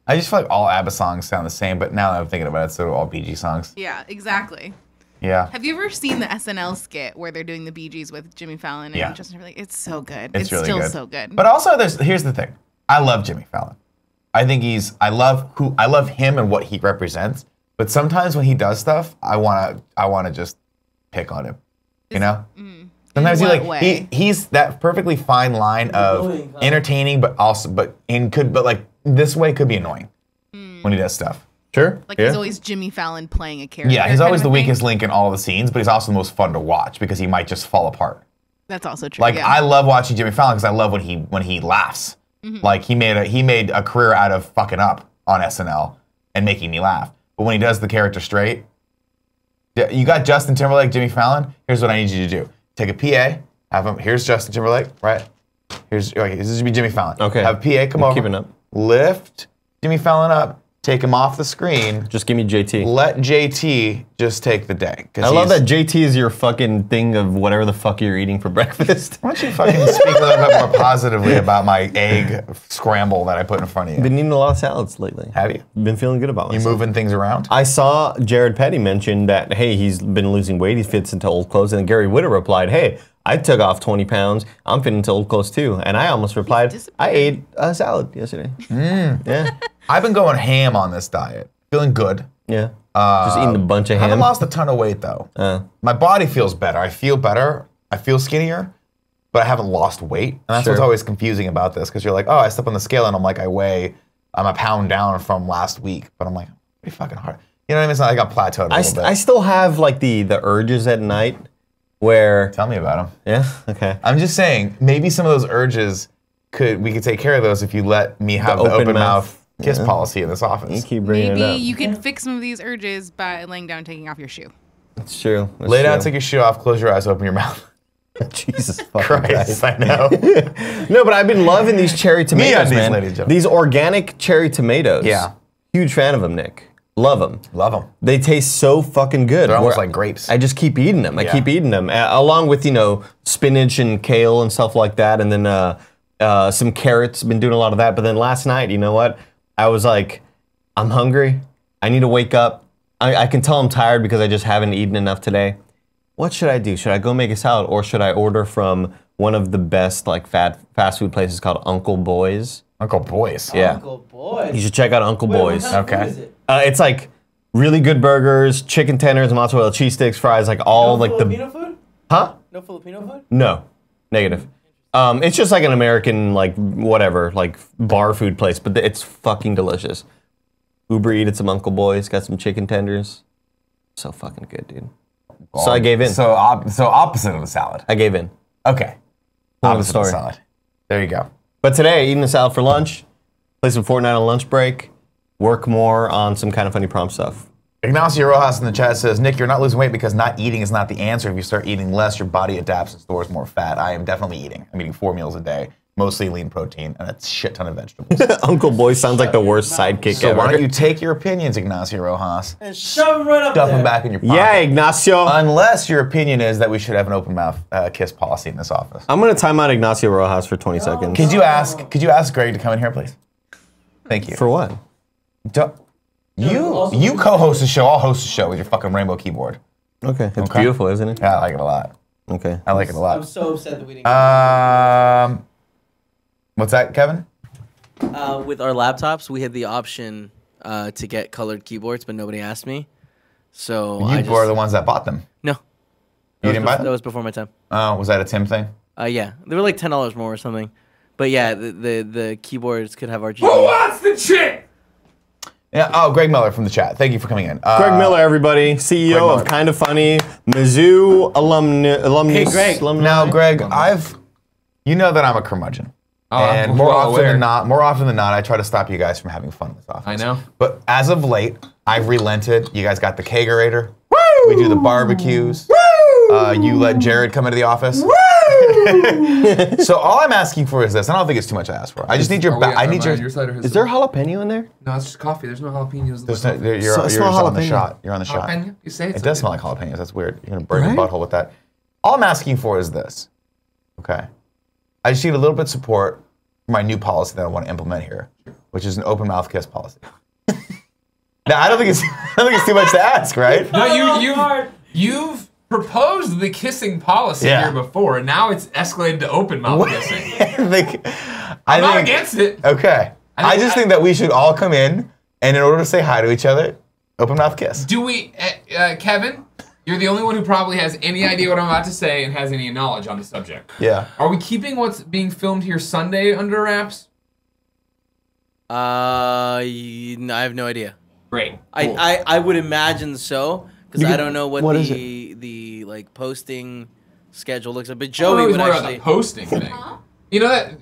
I just feel like all ABBA songs sound the same, but now that I'm thinking about it, so do all Bee Gees songs. Yeah, exactly. Yeah. Have you ever seen the SNL skit where they're doing the Bee Gees with Jimmy Fallon and Yeah. Justin Timberlake? It's so good. It's really still good. so good. But also, here's the thing. I love Jimmy Fallon. I think I love him and what he represents. But sometimes when he does stuff, I wanna just pick on him. You know? Sometimes In what way? he's that perfectly fine line of Annoying, huh? entertaining, but like this way could be annoying when he does stuff. sure. Like he's always Jimmy Fallon playing a character. Yeah, he's kind always of the a thing. weakest link in all the scenes, but he's also the most fun to watch because he might just fall apart. That's also true. Like yeah. I love watching Jimmy Fallon because I love when he laughs. Like he made a career out of fucking up on SNL and making me laugh. But when he does the character straight, you got Justin Timberlake, Jimmy Fallon. Here's what I need you to do: take a PA, have him. Here's Justin Timberlake, right? This is Jimmy Fallon. Okay. Have a PA come over. Keeping up. Lift Jimmy Fallon up. Take him off the screen. Just give me JT. Let JT just take the day. I love that JT is your fucking thing of whatever the fuck you're eating for breakfast. Why don't you fucking speak a little bit more positively about my egg scramble that I put in front of you? Been eating a lot of salads lately. Have you? Been feeling good about You myself. moving things around? I saw Jared Petty mention that, hey, he's been losing weight, he fits into old clothes, and then Gary Whitta replied, hey, I took off 20 pounds, I'm fitting into old clothes too. And I almost replied, I ate a salad yesterday. Yeah. I've been going ham on this diet. Feeling good. Yeah. Just eating a bunch of I ham. haven't lost a ton of weight though. My body feels better. I feel better. I feel skinnier, but I haven't lost weight. And that's what's always confusing about this, because you're like, oh, I step on the scale and I'm like, I'm a pound down from last week. But I'm like, pretty fucking hard. You know what I mean? It's not like I'm plateaued a little bit. I still have like the urges at night where... Tell me about them. Yeah? Okay. I'm just saying, maybe some of those urges, we could take care of those if you let me have the open mouth kiss policy in this office. You keep bringing it Maybe up. you could fix some of these urges by laying down and taking off your shoe. It's true. That's Lay down, true. take your shoe off, close your eyes, open your mouth. Jesus fucking Christ, Christ. I know. No, but I've been loving these cherry tomatoes, these, man. ladies and gentlemen. These organic cherry tomatoes. Yeah. Huge fan of them, Nick. Love them. Love them. They taste so fucking good. They're almost like grapes. I just keep eating them. I Yeah. keep eating them, along with, spinach and kale and stuff like that, and then some carrots. Been doing a lot of that. But then last night, you know what? I was like, I'm hungry. I need to wake up. I can tell I'm tired because I just haven't eaten enough today. What should I do? Should I go make a salad, or should I order from one of the best fast food places called Uncle Boy's? Uncle Boy's. Yeah. Uncle Boy. You should check out Uncle Boy's. Okay. Is it? It's like really good burgers, chicken tenders, mozzarella cheese sticks, fries, like all No like the. Filipino food? Huh? No Filipino food? No, negative. It's just like an American whatever bar food place, but it's fucking delicious. Uber Eats at some Uncle Boy's, got some chicken tenders. So fucking good, dude. So I gave in. So opposite of the salad. I gave in. Okay. End of Opposite the of the story. salad. There you go. But today, eating a salad for lunch, play some Fortnite on lunch break, work more on some kind of funny prompt stuff. Ignacio Rojas in the chat says, Nick, you're not losing weight because not eating is not the answer. If you start eating less, your body adapts and stores more fat. I am definitely eating. I'm eating 4 meals a day, mostly lean protein, and a shit ton of vegetables. Uncle Boy sounds like the worst sidekick So ever. why don't you take your opinions, Ignacio Rojas, And shove them right up stuff there. them back in your pocket? Yeah, Ignacio. Unless your opinion is that we should have an open mouth kiss policy in this office. I'm gonna time out Ignacio Rojas for 20 seconds. Could you ask Greg to come in here, please? Thank you. For what? You co-host the show. I'll host the show with your fucking rainbow keyboard. Okay, it's Okay. beautiful, isn't it? Yeah, I like it a lot. Okay. I like it a I'm lot. so upset that we didn't What's that, Kevin? with our laptops, we had the option to get colored keyboards, but nobody asked me. So I You just, were the ones that bought them. No. You didn't buy That them? was before my time. Oh, was that a Tim thing? Yeah, they were like $10 more or something. But yeah, the keyboards could have RGB. Who wants the chick? Yeah. Oh, Greg Miller from the chat. Thank you for coming in. Greg Miller, everybody, CEO Greg Miller. of Kind of Funny, Mizzou alumnus. Hey, Greg. alumni. Now, Greg, you know that I'm a curmudgeon. And more often than not, I try to stop you guys from having fun in this office. I know. But as of late, I've relented. You guys got the kegerator. We do the barbecues. You let Jared come into the office. So all I'm asking for is this. I don't think it's too much to ask for. I just need your. I need your. side or his Is there jalapeno in there? No, it's just coffee. There's no jalapenos. There's no, you're So- you're smell on the jalapeno. shot. You're on the shot. Jalapeno? You say it's It does smell like jalapenos. That's weird. You're gonna burn your butthole with that. All I'm asking for is this. Okay. I just need a little bit of support for my new policy that I want to implement here, which is an open mouth kiss policy. Now I don't think it's too much to ask, right? No, you've proposed the kissing policy Yeah. here before, and now it's escalated to open mouth kissing. I'm not against it. Okay. I just think that we should all come in, and in order to say hi to each other, open mouth kiss. Do we, Kevin? You're the only one who probably has any idea what I'm about to say and has any knowledge on the subject. Yeah. Are we keeping what's being filmed here Sunday under wraps? I have no idea. Great. Cool. I would imagine so, because I don't know what is the like posting schedule looks like. But I'm Joey always would worried actually. about the posting thing. You know that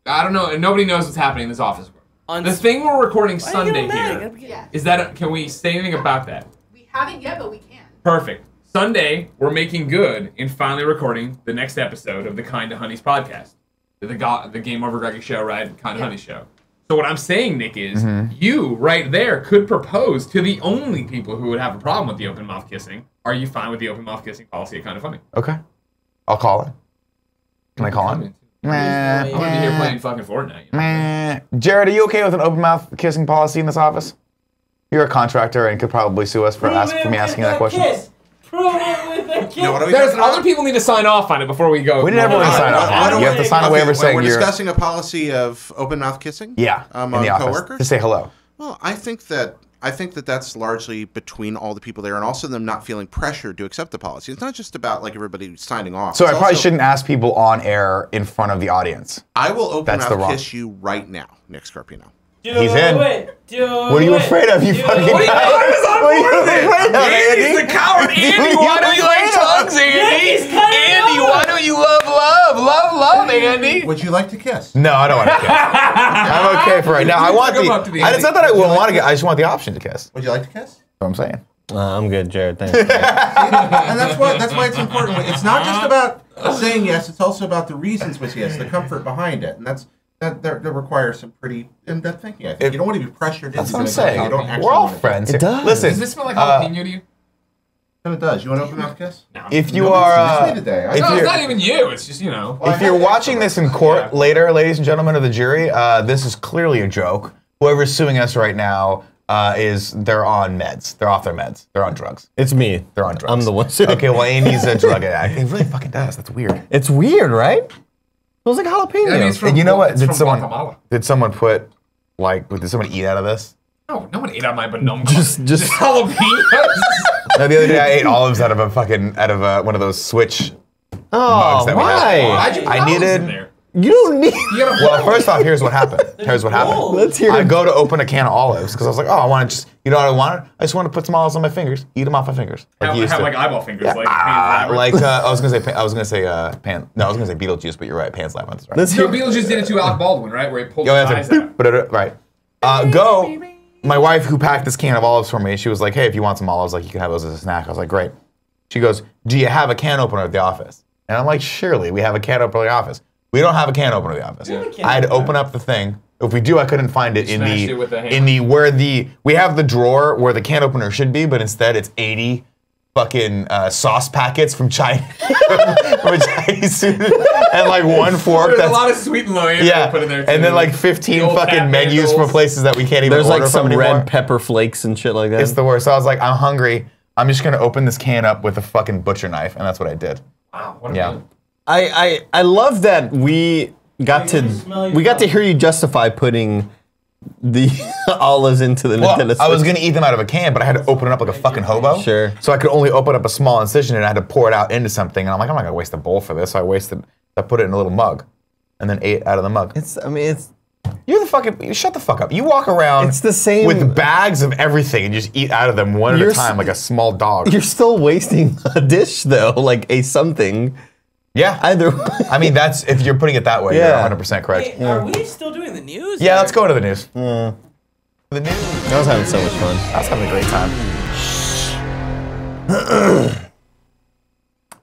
I don't know, and nobody knows what's happening in this office. On The thing we're recording Why are you Sunday getting mad? here Yeah. is that, can we say anything about that? We haven't yet, but we can. Perfect. Sunday, we're making good in finally recording the next episode of the Kinda Honeys podcast. The Game Over Greggy show, right? Kinda Honeys show. So what I'm saying, Nick, is you right there could propose to the only people who would have a problem with the open mouth kissing. Are you fine with the open mouth kissing policy at Kinda Funny? Okay. I'll call it. Can I call it? I'm gonna be here playing fucking Fortnite. You know? Jared, are you okay with an open mouth kissing policy in this office? You're a contractor and could probably sue us for me asking that question. Prove it with a kiss. Now, what are we There's talking about? other people need to sign off on it before we go. We didn't everyone sign off on it. You have to sign a waiver saying we're you're... discussing a policy of open mouth kissing. Yeah, on in the office. coworkers. To say hello. Well, I think that that's largely between all the people there, and also them not feeling pressured to accept the policy. It's not just about like everybody signing off. So It's I probably also, shouldn't ask people on air in front of the audience. I will open That's the mouth wrong- kiss you right now, Nick Scarpino. He's in. What are you afraid of, you fucking What are you afraid of, Andy's the coward. Andy, why don't you like tongues, Andy? Andy, why don't you love, Andy? Would you like to kiss? No, I don't want to kiss. I'm okay for right now. I want Come up to the the... It's not that I wouldn't want to get... I just want the option to kiss. That's Would you like to kiss? what I'm saying. I'm good, Jared. Thanks. And that's why it's important. It's not just about saying yes; it's also about the reasons with yes, the comfort behind it, and that requires some pretty in-depth thinking. I think you don't want to be pressured That's into what I'm something saying. you don't actually We're all want to do. friends. It does. Listen, Does this smell like jalapeno to you? And it does. You want to open mouth kiss? No. if you No, are... it's me today. if No, you're- it's not even you. It's just, you know. If you're watching this in court later, ladies and gentlemen of the jury, this is clearly a joke. Whoever's suing us right now they're on meds. They're off their meds. They're on drugs. It's me. They're on drugs. I'm the one. Okay, well, Andy's a drug addict. It really fucking does. That's weird. It's weird, right? Smells like jalapeno. I mean, it's from, And you know what? it's from Guatemala. Did someone put did someone eat out of this? No one ate out my banana. Just- jalapenos. No, the other day I ate olives out of one of those Switch Oh, mugs that we have. why? Why'd you put I olives needed- in there? You don't need. You gotta Well, first off, here's what happened. Let's hear I it. go to open a can of olives because I was like, oh, I want to just, you know what I wanted? I just want to put some olives on my fingers, eat them off my fingers. have, you used have to. like eyeball fingers, like Ah, Pan's like I was gonna say Beetlejuice, but you're right, Pan's Labyrinth. Right. Let's No, hear. Beetlejuice did it to Alec Baldwin, right? Where he pulled Yo, his that's eyes it. out. But right. Go. My wife, who packed this can of olives for me, she was like, hey, if you want some olives, like you can have those as a snack. I was like, great. She goes, do you have a can opener at the office? And I'm like, surely we have a can opener at the office. We don't have a can opener at the office. I had to open up the thing. If we do, I couldn't find it Smashed it with a hammer. in the we have the drawer where the can opener should be, but instead it's 80 fucking sauce packets from China, from a Chinese food, and like one fork. There's That's a lot of sweet and low yeah, put in there too. and then like 15 The old fucking tap menus handles. from places that we can't even There's order like some from anymore. red pepper flakes and shit like that. It's the worst. So I was like, I'm hungry. I'm just gonna open this can up with a fucking butcher knife, and that's what I did. Wow, what a Yeah. man. I love that we got to hear you justify putting the olives into the Well, Nintendo Switch. I was gonna eat them out of a can, but I had to open it up like a fucking hobo. Sure. So I could only open up a small incision, and I had to pour it out into something. And I'm like, I'm not gonna waste a bowl for this. So I put it in a little mug, and then ate out of the mug. You're the fucking. Shut the fuck up. You walk around. It's the same- with bags of everything and just eat out of them one at You're a time like a small dog. You're still wasting a dish though, like a something. Yeah. Either. I mean, that's if you're putting it that way. Yeah. You're 100% correct. Wait, are we still doing the news? Yeah, or- let's go into the news. Yeah. The news. I was having so much fun. I was having a great time.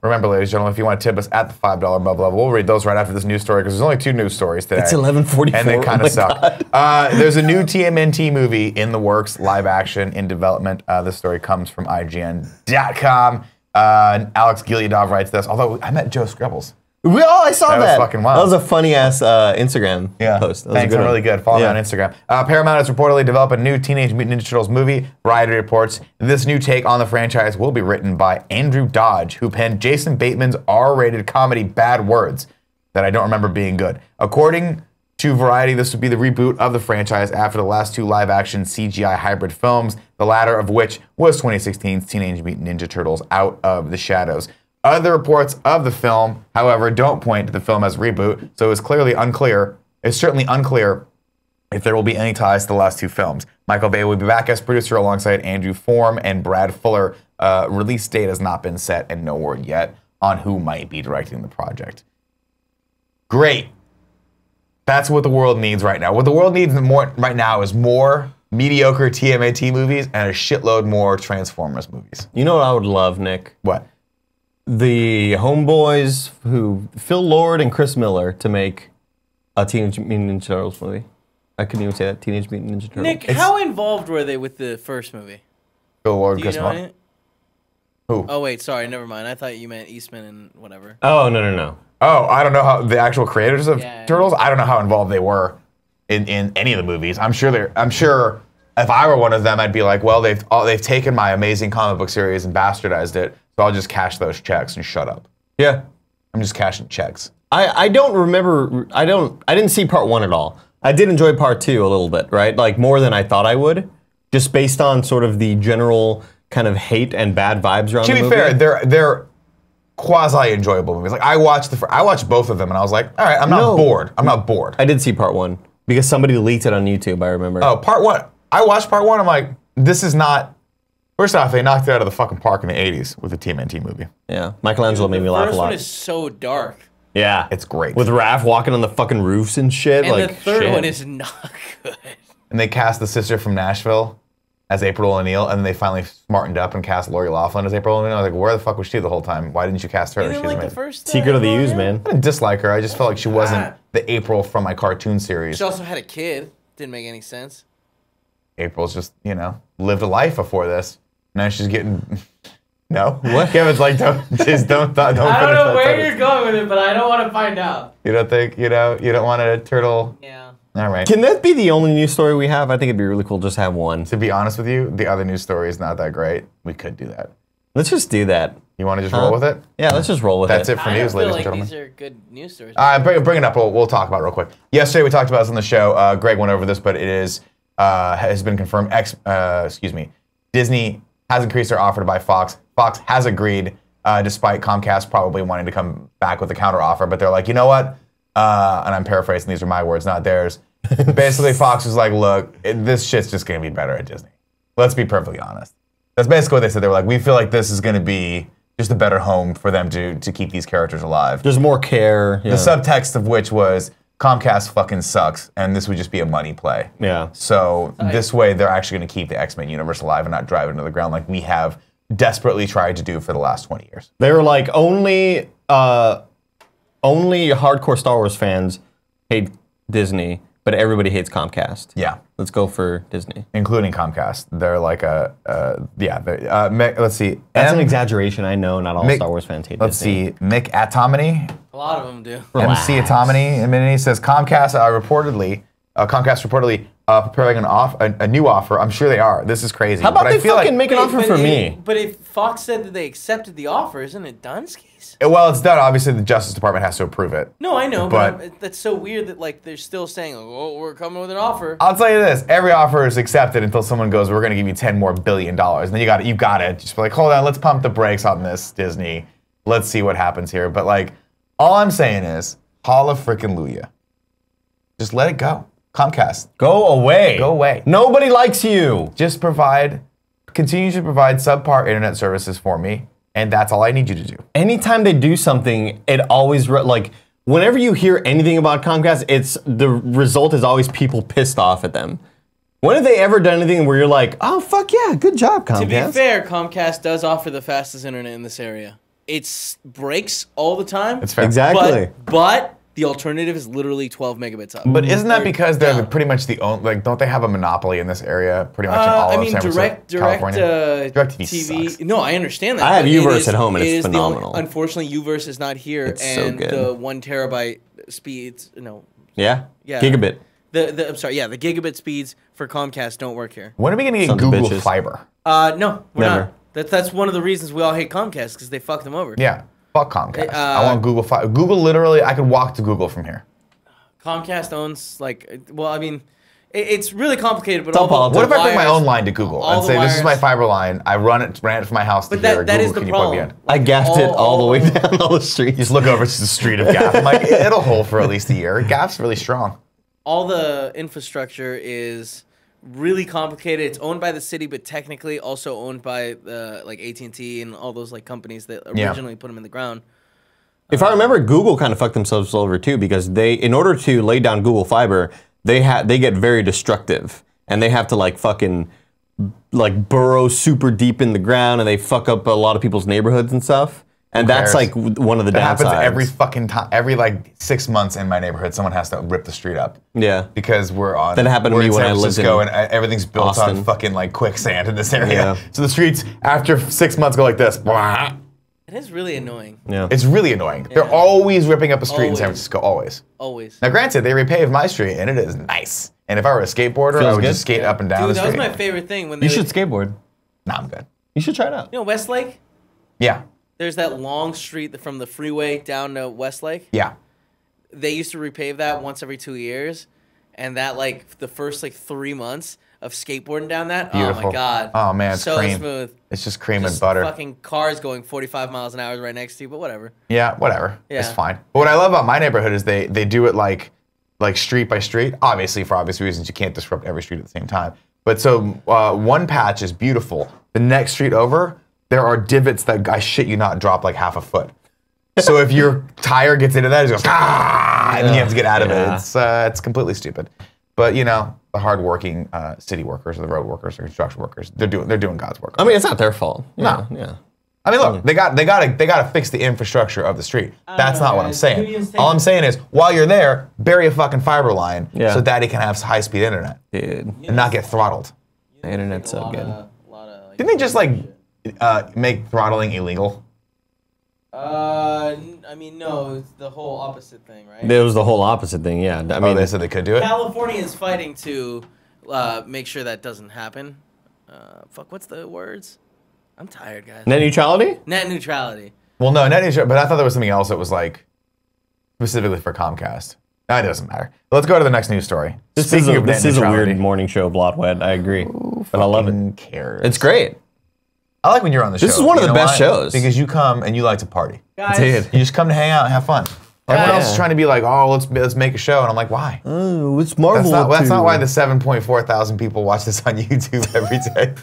Remember, ladies and gentlemen, if you want to tip us at the $5 above level, we'll read those right after this news story because there's only 2 news stories today. It's 11:44. And they kind Oh of my suck. There's a new TMNT movie in the works, live action, in development. This story comes from IGN.com. Alex Gileadov writes this, although I met Joe Screbbles. I saw That that. was fucking wild. That was a funny ass Instagram post. That was Thanks, a good I'm one. really good. Follow me Yeah. on Instagram. Paramount has reportedly developed a new Teenage Mutant Ninja Turtles movie. Variety reports this new take on the franchise will be written by Andrew Dodge, who penned Jason Bateman's R-rated comedy Bad Words that I don't remember being good. According to Variety, this would be the reboot of the franchise after the last 2 live-action CGI hybrid films, the latter of which was 2016's Teenage Mutant Ninja Turtles Out of the Shadows. Other reports of the film, however, don't point to the film as a reboot, so it's clearly unclear. It's certainly unclear if there will be any ties to the last 2 films. Michael Bay will be back as producer alongside Andrew Form and Brad Fuller. Release date has not been set, and no word yet on who might be directing the project. Great. That's what the world needs right now. What the world needs more right now is more mediocre TMNT movies and a shitload more Transformers movies. You know what I would love, Nick? What? The homeboys Phil Lord and Chris Miller to make a Teenage Mutant Ninja Turtles movie. I couldn't even say that. Teenage Mutant Ninja Turtles. Nick, how involved were they with the first movie? Phil Lord, Do you Chris know Miller. it? Who? Oh wait, sorry, never mind. I thought you meant Eastman and whatever. Oh, no. Oh, I don't know how the actual creators of Yeah. Turtles. I don't know how involved they were in any of the movies. I'm sure if I were one of them, I'd be like, well, they've taken my amazing comic book series and bastardized it, so I'll just cash those checks and shut up. Yeah. I'm just cashing checks. I don't remember. I didn't see part 1 at all. I did enjoy part 2 a little bit, right? Like more than I thought I would, just based on sort of the general kind of hate and bad vibes around the movie. To be fair, they're quasi enjoyable movies. Like I watched both of them, and I was like, all right, I'm not bored. I'm not bored. I did see part 1 because somebody leaked it on YouTube. I remember. Oh, part 1. I watched part 1. I'm like, this is not. First off, they knocked it out of the fucking park in the '80s with the TMNT movie. Yeah, Michelangelo made me laugh a First lot. one is so dark, Yeah, It's great. with Raph walking on the fucking roofs and shit. and like the third shit. one is not good. And they cast the sister from Nashville as April O'Neil, and then they finally smartened up and cast Lori Loughlin as April O'Neil. I was like, where the fuck was she the whole time? Why didn't you cast her? You She's didn't like the amazing. first Secret of the April Use, O'Neil? man. I didn't dislike her. I just felt like she wasn't the April from my cartoon series. She also had a kid. Didn't make any sense. April's just, lived a life before this. Now she's getting. No? What? Kevin's like, don't finish that I don't know sentence. where you're going with it, but I don't want to find out. You don't think, you don't want a turtle? Yeah. All right. Can that be the only news story we have? I think it'd be really cool just to have one. To be honest with you, the other news story is not that great. We could do that. Let's just do that. You want to just roll with it? Yeah, let's just roll with That's it. it for I don't news, feel ladies like and gentlemen. these are good news stories. Bring it up. We'll talk about it real quick. Yesterday we talked about this on the show. Greg went over this, but it has been confirmed. Disney has increased their offer to buy Fox. Fox has agreed, despite Comcast probably wanting to come back with a counter offer. But they're like, you know what? And I'm paraphrasing. These are my words, not theirs. Basically, Fox was like, look, this shit's just going to be better at Disney. Let's be perfectly honest. That's basically what they said. They were like, we feel like this is going to be just a better home for them to keep these characters alive. There's more care. Yeah. The subtext of which was Comcast fucking sucks, and this would just be a money play. Yeah. So this way, they're actually going to keep the X-Men universe alive and not drive it into the ground like we have desperately tried to do for the last 20 years. They were like, only hardcore Star Wars fans hate Disney, but everybody hates Comcast. Yeah. Let's go for Disney. Including Comcast. They're like let's see. That's an exaggeration. I know not all Star Wars fans hate Let's Disney. see. Mick Atomany. A lot of them do. Relax. MC Atomany says Comcast reportedly preparing a new offer. I'm sure they are. This is crazy. How about but they I feel fucking like, make an offer for me? But if Fox said that they accepted the offer, isn't it done, Skis? well, it's done. Obviously, the Justice Department has to approve it. No, I know, But- but that's so weird that like they're still saying, "Oh, we're coming with an offer." I'll tell you this: every offer is accepted until someone goes, "We're going to give you $10 more billion," and then you got to just be like, "Hold on, let's pump the brakes on this, Disney. Let's see what happens here." But like, all I'm saying is, hallelujah. Just let it go, Comcast. Go away. Go away. Nobody likes you. Just continue to provide subpar internet services for me, and that's all I need you to do. Anytime they do something, it always whenever you hear anything about Comcast, the result is always people pissed off at them. When have they ever done anything where you're like, oh fuck yeah, good job, Comcast? To be fair, Comcast does offer the fastest internet in this area. It breaks all the time. It's fair. Exactly. But the alternative is literally 12 megabits up. But isn't that because they're down. pretty much the only, don't they have a monopoly in this area pretty much in all of San Francisco, California? Direct TV sucks. No, I understand that. I have but Uverse it is- at home and it it's is the only- phenomenal. Unfortunately, Uverse is not here, It's so and good. the 1 terabyte speeds, Yeah? Yeah. Gigabit. the gigabit speeds for Comcast don't work here. When are we going to get Sons of Google bitches. Fiber? No, we're Never. not. That's one of the reasons we all hate Comcast because they fucked them over. Yeah, fuck Comcast. Hey, I want Google Fiber. Google, literally, I could walk to Google from here. Comcast owns it's really complicated, but all all the politics. What if I bring my wires- own line to Google all and the say, this is my wires- fiber line, I ran it from my house to But here, that Google, is the can you plug me problem. in? I gaffed it all the way down all the You streets. just look over, it's just a street of gaff. I'm like, it'll hold for at least a year. Gaff's really strong. All the infrastructure is really complicated. It's owned by the city, but technically also owned by like AT&T and all those like companies that Yeah. originally put them in the ground. If I remember, Google kind of fucked themselves over too because in order to lay down Google Fiber, they get very destructive and they have to like fucking like burrow super deep in the ground and they fuck up a lot of people's neighborhoods and stuff. And that's like one of the downsides. That happens every fucking time. Every like 6 months in my neighborhood, someone has to rip the street up. Yeah. Because we're on. That happened to me when I lived in and everything's built Austin. on fucking like quicksand in this area. Yeah. So the streets after 6 months go like this. It is really annoying. Yeah. It's really annoying. They're always ripping up a street in San Francisco. Always. Always. Now, granted, they repaved my street and it is nice. And if I were a skateboarder, I would just skate up and down the street. That was my favorite thing when they You should skateboard. Nah, I'm good. You should try it out. You know Westlake? Yeah. There's that long street from the freeway down to Westlake. Yeah. They used to repave that once every 2 years, and that like the first like 3 months of skateboarding down that. Beautiful. Oh my god. Oh man, it's so cream. smooth. It's just cream Just and butter. Fucking cars going 45 miles an hour right next to you, but whatever. Yeah, whatever. It's Yeah. fine. But what I love about my neighborhood is they do it like street by street. Obviously, for obvious reasons, you can't disrupt every street at the same time. But so one patch is beautiful. The next street over, there are divots that, I shit you not, drop like half a foot. So if your tire gets into that, it goes, and you have to get out of it. It's completely stupid. But you know, the hardworking city workers or the road workers or construction workers, they're doing God's work. I mean, it's not their fault. No. Yeah. I mean, look, they gotta fix the infrastructure of the street. That's not what I'm saying. All I'm saying is, while you're there, bury a fucking fiber line so Daddy can have high-speed internet Dude. and not get throttled. The internet's so good. Like, Didn't they just like make throttling illegal? I mean, no, it's the whole opposite thing, right? It was the whole opposite thing, yeah. I mean, They said they could do it. California is fighting to make sure that doesn't happen. Fuck, what's the words? I'm tired, guys. net neutrality? Net neutrality. Well, no, net neutrality, but I thought there was something else that was like specifically for Comcast. No, it doesn't matter. Let's go to the next news story. This Speaking of net is a neutrality, weird morning show, Blot Wet. I agree. But I love it. Who cares? It's great. I like when you're on the show. This is one of You the know best why? shows. Because you come and you like to party. Guys, Dude. You just come to hang out and have fun. Everyone else is Yeah. trying to be like, oh, let's make a show, and I'm like, why? Oh, it's Marvel. That's not why the 7.4 thousand people watch this on YouTube every day.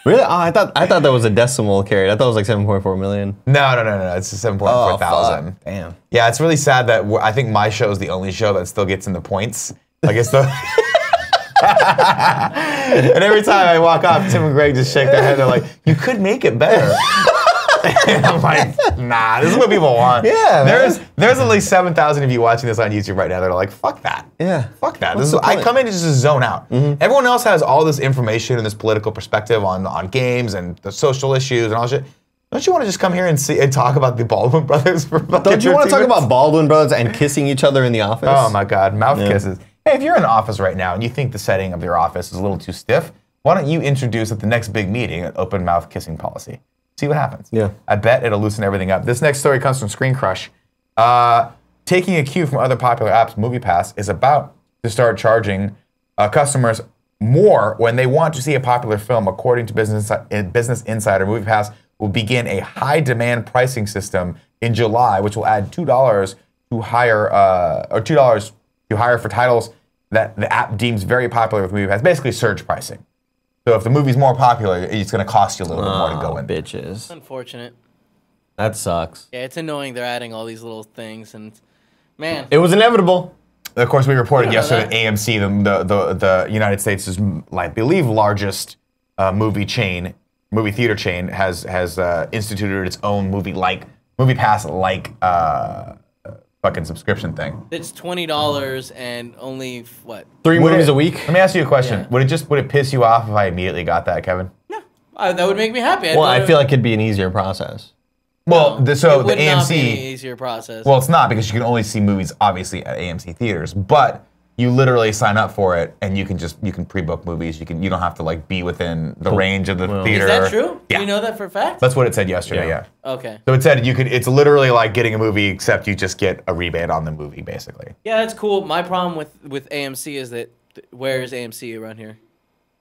Really? Oh, I thought that was a decimal carried. I thought it was like 7.4 million. No. It's 7.4 thousand. Fuck. Damn. Yeah, it's really sad that I think my show is the only show that still gets in the points. Like it's the. And every time I walk off, Tim and Greg just shake their head. They're like, "You could make it better." And I'm like, "Nah, this is what people want." Yeah, there's at least 7,000 of you watching this on YouTube right now. They're like, "Fuck that." Yeah. Fuck that. What's This is, the I point? come in to just zone out. Everyone else has all this information and this political perspective on games and the social issues and all that shit. Don't you want to just come here and talk about the Baldwin brothers for fucking Don't you want to 15 talk minutes? about Baldwin brothers and kissing each other in the office? Oh my God, mouth kisses. Hey, if you're in the office right now and you think the setting of your office is a little too stiff, why don't you introduce at the next big meeting an open mouth kissing policy? See what happens. Yeah. I bet it'll loosen everything up. This next story comes from Screen Crush. Taking a cue from other popular apps, Moviepass is about to start charging customers more when they want to see a popular film. According to Business Insider, Moviepass will begin a high-demand pricing system in July, which will add $2 to hire $2 to hire for titles that the app deems very popular with Moviepass. Basically, surge pricing. So if the movie's more popular, it's going to cost you a little bit more to go in. Bitches. unfortunate. That sucks. Yeah, it's annoying. They're adding all these little things, and man, It was inevitable. Of course, we reported I don't know yesterday that AMC, the United States' I believe largest movie theater chain, has instituted its own Moviepass-like fucking subscription thing. it's $20 and only what? 3 movies a week. Let me ask you a question. Yeah. Would it piss you off if I immediately got that, Kevin? That would make me happy. Well, I feel like it'd be an easier process. Well, it the would not be an AMC. easier process. Well, it's not because you can only see movies obviously at AMC theaters, but you literally sign up for it and you can pre-book movies. You don't have to like be within the range of the theater. is that true? Yeah. Do you know that for a fact? That's what it said yesterday. Yeah. Okay. So it said it's literally like getting a movie except you just get a rebate on the movie basically. Yeah, that's cool. My problem with AMC is that where is AMC around here?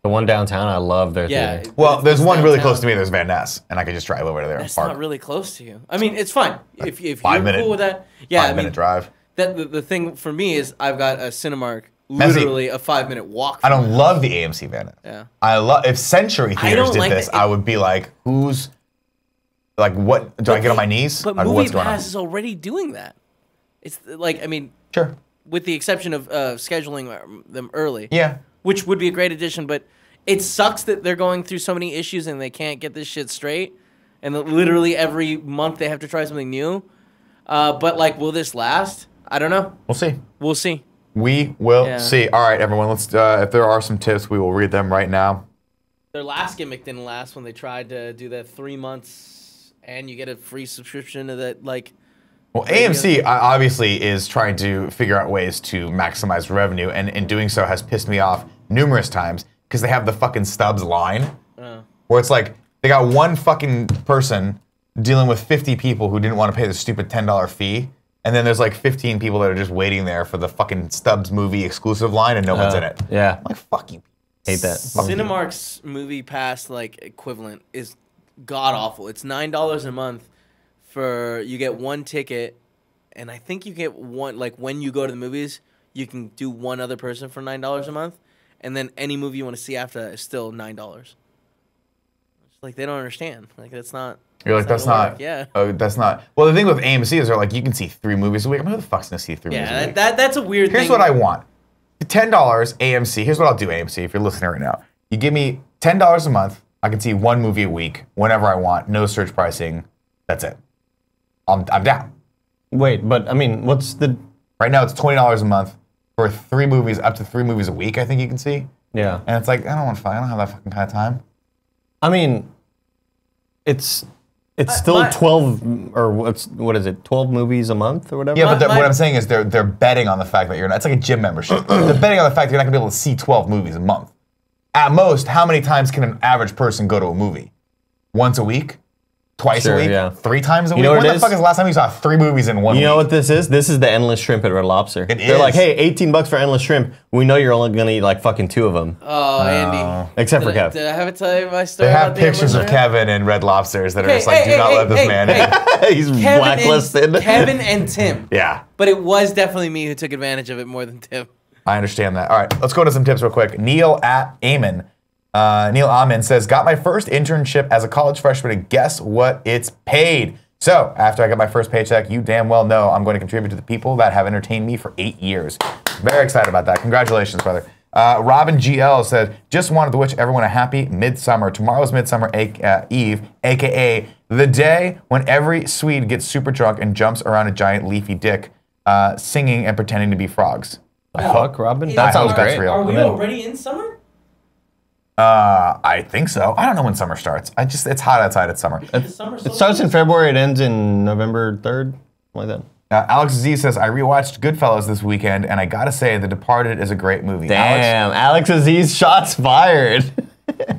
The one downtown, I love their Yeah. theater. Well, there's it's one really downtown. close to me. There's Van Ness, and I could just drive over there and That's park. not really close to you. I mean, it's fine if you're 5 minute- cool with that. Yeah, I mean, 5-minute drive. the thing for me is I've got a Cinemark, Messi. literally a 5-minute walk. I don't love the AMC Van Ness. Yeah. I love if Century Theaters don't did like this, the- I would be like, who's like what do I get on my knees? But What's going on? Moviepass is already doing that. It's like, I mean, Sure. with the exception of scheduling them early. Yeah. Which would be a great addition, but it sucks that they're going through so many issues and they can't get this shit straight. And that literally every month they have to try something new. But like, will this last? I don't know. We'll see. We'll see. We will see. All right, everyone. Let's. If there are some tips, we will read them right now. Their last gimmick didn't last when they tried to do that 3 months and you get a free subscription to that, like. Well, AMC obviously is trying to figure out ways to maximize revenue, and in doing so has pissed me off numerous times because they have the fucking stubs line, where it's like they got one fucking person dealing with 50 people who didn't want to pay the stupid $10 fee. And then there's like 15 people that are just waiting there for the fucking Stubbs movie exclusive line, and no one's in it. Yeah. I'm like, fuck you. Hate that. Cinemark's Moviepass like equivalent is god awful. It's $9 a month for you get one ticket, and I think you get one like when you go to the movies, you can do one other person for $9 a month, and then any movie you want to see after that is still $9. It's like they don't understand. Like that's not. You're like, that's not. Yeah. Oh, that's not. Well, the thing with AMC is they're like, you can see 3 movies a week. I mean, who the fuck's gonna see 3 movies a week? That's a weird thing. Here's what I want. $10 AMC. Here's what I'll do, AMC, if you're listening right now. You give me $10 a month. I can see 1 movie a week, whenever I want. No surge pricing. That's it. I'm down. Wait, but I mean, what's the... Right now, it's $20 a month for 3 movies, up to 3 movies a week, I think you can see. Yeah. And it's like, I don't have that fucking kind of time. I mean, it's still 12, or what is it, 12 movies a month or whatever? Yeah, but what I'm saying is they're betting on the fact that you're not, it's like a gym membership. They're betting on the fact that you're not gonna be able to see 12 movies a month. At most, how many times can an average person go to a movie? Once a week? Twice a week? Yeah. 3 times a week? know what When it the fuck is? is the last time you saw 3 movies in 1 week? You know what this is? This is the endless shrimp at Red Lobster. It They're is. like, hey, $18 for endless shrimp. We know you're only gonna eat like fucking 2 of them. Oh, Andy. Except for Kev. Did I have to tell you my story? They have about the pictures of endless Kevin and Red Lobsters that are Hey, just like, hey, do not hey, let this hey, man hey. in. He's Kevin blacklisted. Kevin and Tim. Yeah, But it was definitely me who took advantage of it more than Tim. I understand that. All right, let's go to some tips real quick. Neil Amin says, got my first internship as a college freshman, and guess what? It's paid. So, after I get my first paycheck, you damn well know I'm going to contribute to the people that have entertained me for 8 years. Very excited about that. Congratulations, brother. Robin GL said, just wanted to wish everyone a happy midsummer. Tomorrow's Midsummer Eve, a.k.a. the day when every Swede gets super drunk and jumps around a giant leafy dick, singing and pretending to be frogs. Fuck, Robin? Is- That sounds I hope that's great. real. Are we Amen. already in summer? I think so. I don't know when summer starts. It's hot outside. It's summer. Is summer It starts in February, it ends in November 3rd, like that. Alex Z says, I rewatched Goodfellas this weekend, and I gotta say, The Departed is a great movie. Damn, Alex Aziz shots fired.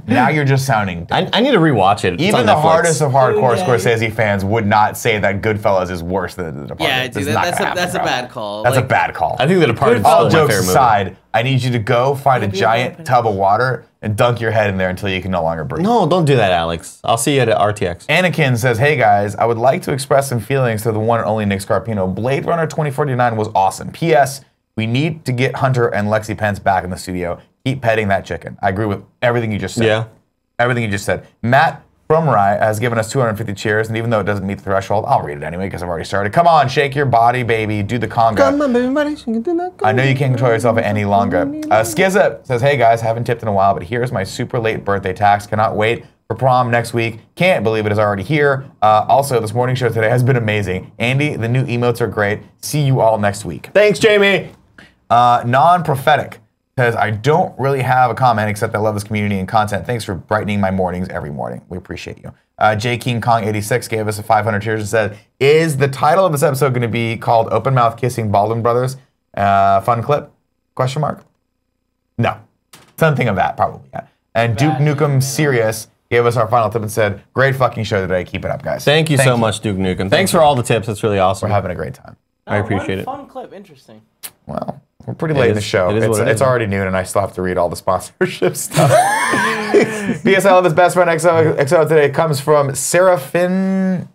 Now you're just sounding dumb. I need to rewatch it. It's Even on the Netflix. hardest of hardcore Yeah. Scorsese fans would not say that Goodfellas is worse than The Departed. Yeah, It's dude, not that's gonna a happen, bro. bad call. That's Like, a bad call. I think The Departed is All still my jokes favorite movie. aside, I need you to go find a Maybe giant open. tub of water and dunk your head in there until you can no longer breathe. No, don't do that, Alex. I'll see you at RTX. Anakin says, hey guys, I would like to express some feelings to the one and only Nick Scarpino. Blade Runner 2049 was awesome. P.S. We need to get Hunter and Lexi Pence back in the studio. Keep petting that chicken. I agree with everything you just said. Yeah. Everything you just said. Matt from Rye has given us 250 cheers, and even though it doesn't meet the threshold, I'll read it anyway because I've already started. Come on, shake your body, baby. Do the conga. Come on, baby, buddy. I know you can't control yourself any longer. Skizza says, hey guys, haven't tipped in a while, but here's my super late birthday tax. Cannot wait for prom next week. Can't believe it is already here. Also, this morning show today has been amazing. Andy, the new emotes are great. See you all next week. Thanks, Jamie. Non-prophetic says, I don't really have a comment except I love this community and content. Thanks for brightening my mornings every morning. We appreciate you. J King Kong 86 gave us a 500 cheers and said, is the title of this episode going to be called Open Mouth Kissing Baldwin Brothers? Fun clip? Question mark? No. Something of that, probably. Yeah. And Duke Nukem Serious gave us our final tip and said, great fucking show today. Keep it up, guys. Thank you so much, Duke Nukem. Thanks for all the tips. That's really awesome. We're having a great time. I appreciate it. Fun clip, interesting. Well, we're pretty late in the is- show. it is what it It's is. already noon, and I still have to read all the sponsorship stuff. BSL of his best friend XO today comes from Seraphin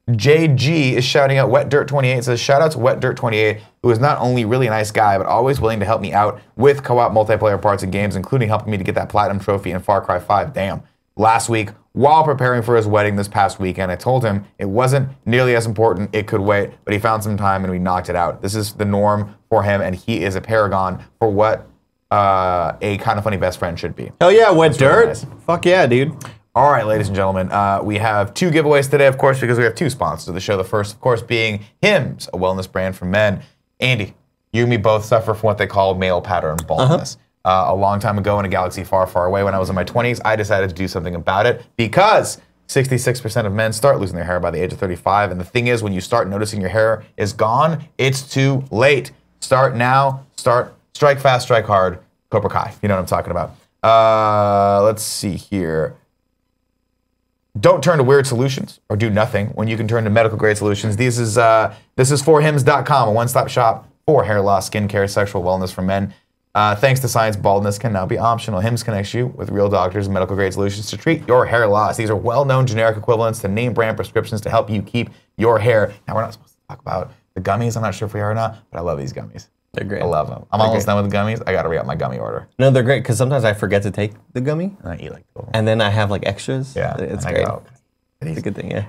JG is shouting out Wet Dirt 28. Says, shout out to Wet Dirt 28, who is not only really a nice guy, but always willing to help me out with co-op multiplayer parts and games, including helping me to get that platinum trophy in Far Cry 5. Damn. Last week, while preparing for his wedding this past weekend. I told him it wasn't nearly as important, it could wait, but he found some time and we knocked it out. This is the norm for him, and he is a paragon for what a kind of funny best friend should be. Hell yeah, wet That's really dirt. nice. Fuck yeah, dude. All right, ladies and gentlemen, we have 2 giveaways today, of course, because we have 2 sponsors of the show. The first, of course, being MCU.mins, a wellness brand for men. Andy, you and me both suffer from what they call male pattern baldness. A long time ago in a galaxy far, far away, when I was in my 20s, I decided to do something about it because 66% of men start losing their hair by the age of 35. And the thing is, when you start noticing your hair is gone, it's too late. Start now. Strike fast, strike hard. Cobra Kai. You know what I'm talking about. Let's see here. Don't turn to weird solutions or do nothing when you can turn to medical grade solutions. This is for hims.com, a one-stop shop for hair loss, skincare, sexual wellness for men. Thanks to science, baldness can now be optional. Hims connects you with real doctors and medical grade solutions to treat your hair loss. These are well-known generic equivalents to name brand prescriptions to help you keep your hair. Now, we're not supposed to talk about the gummies. I'm not sure if we are or not, but I love these gummies. They're great. I love them. I'm almost done with the gummies. I got to re-up my gummy order. No, they're great because sometimes I forget to take the gummy And I eat like the and then I have like extras. Yeah, It's and I great. go, It's a good thing, yeah.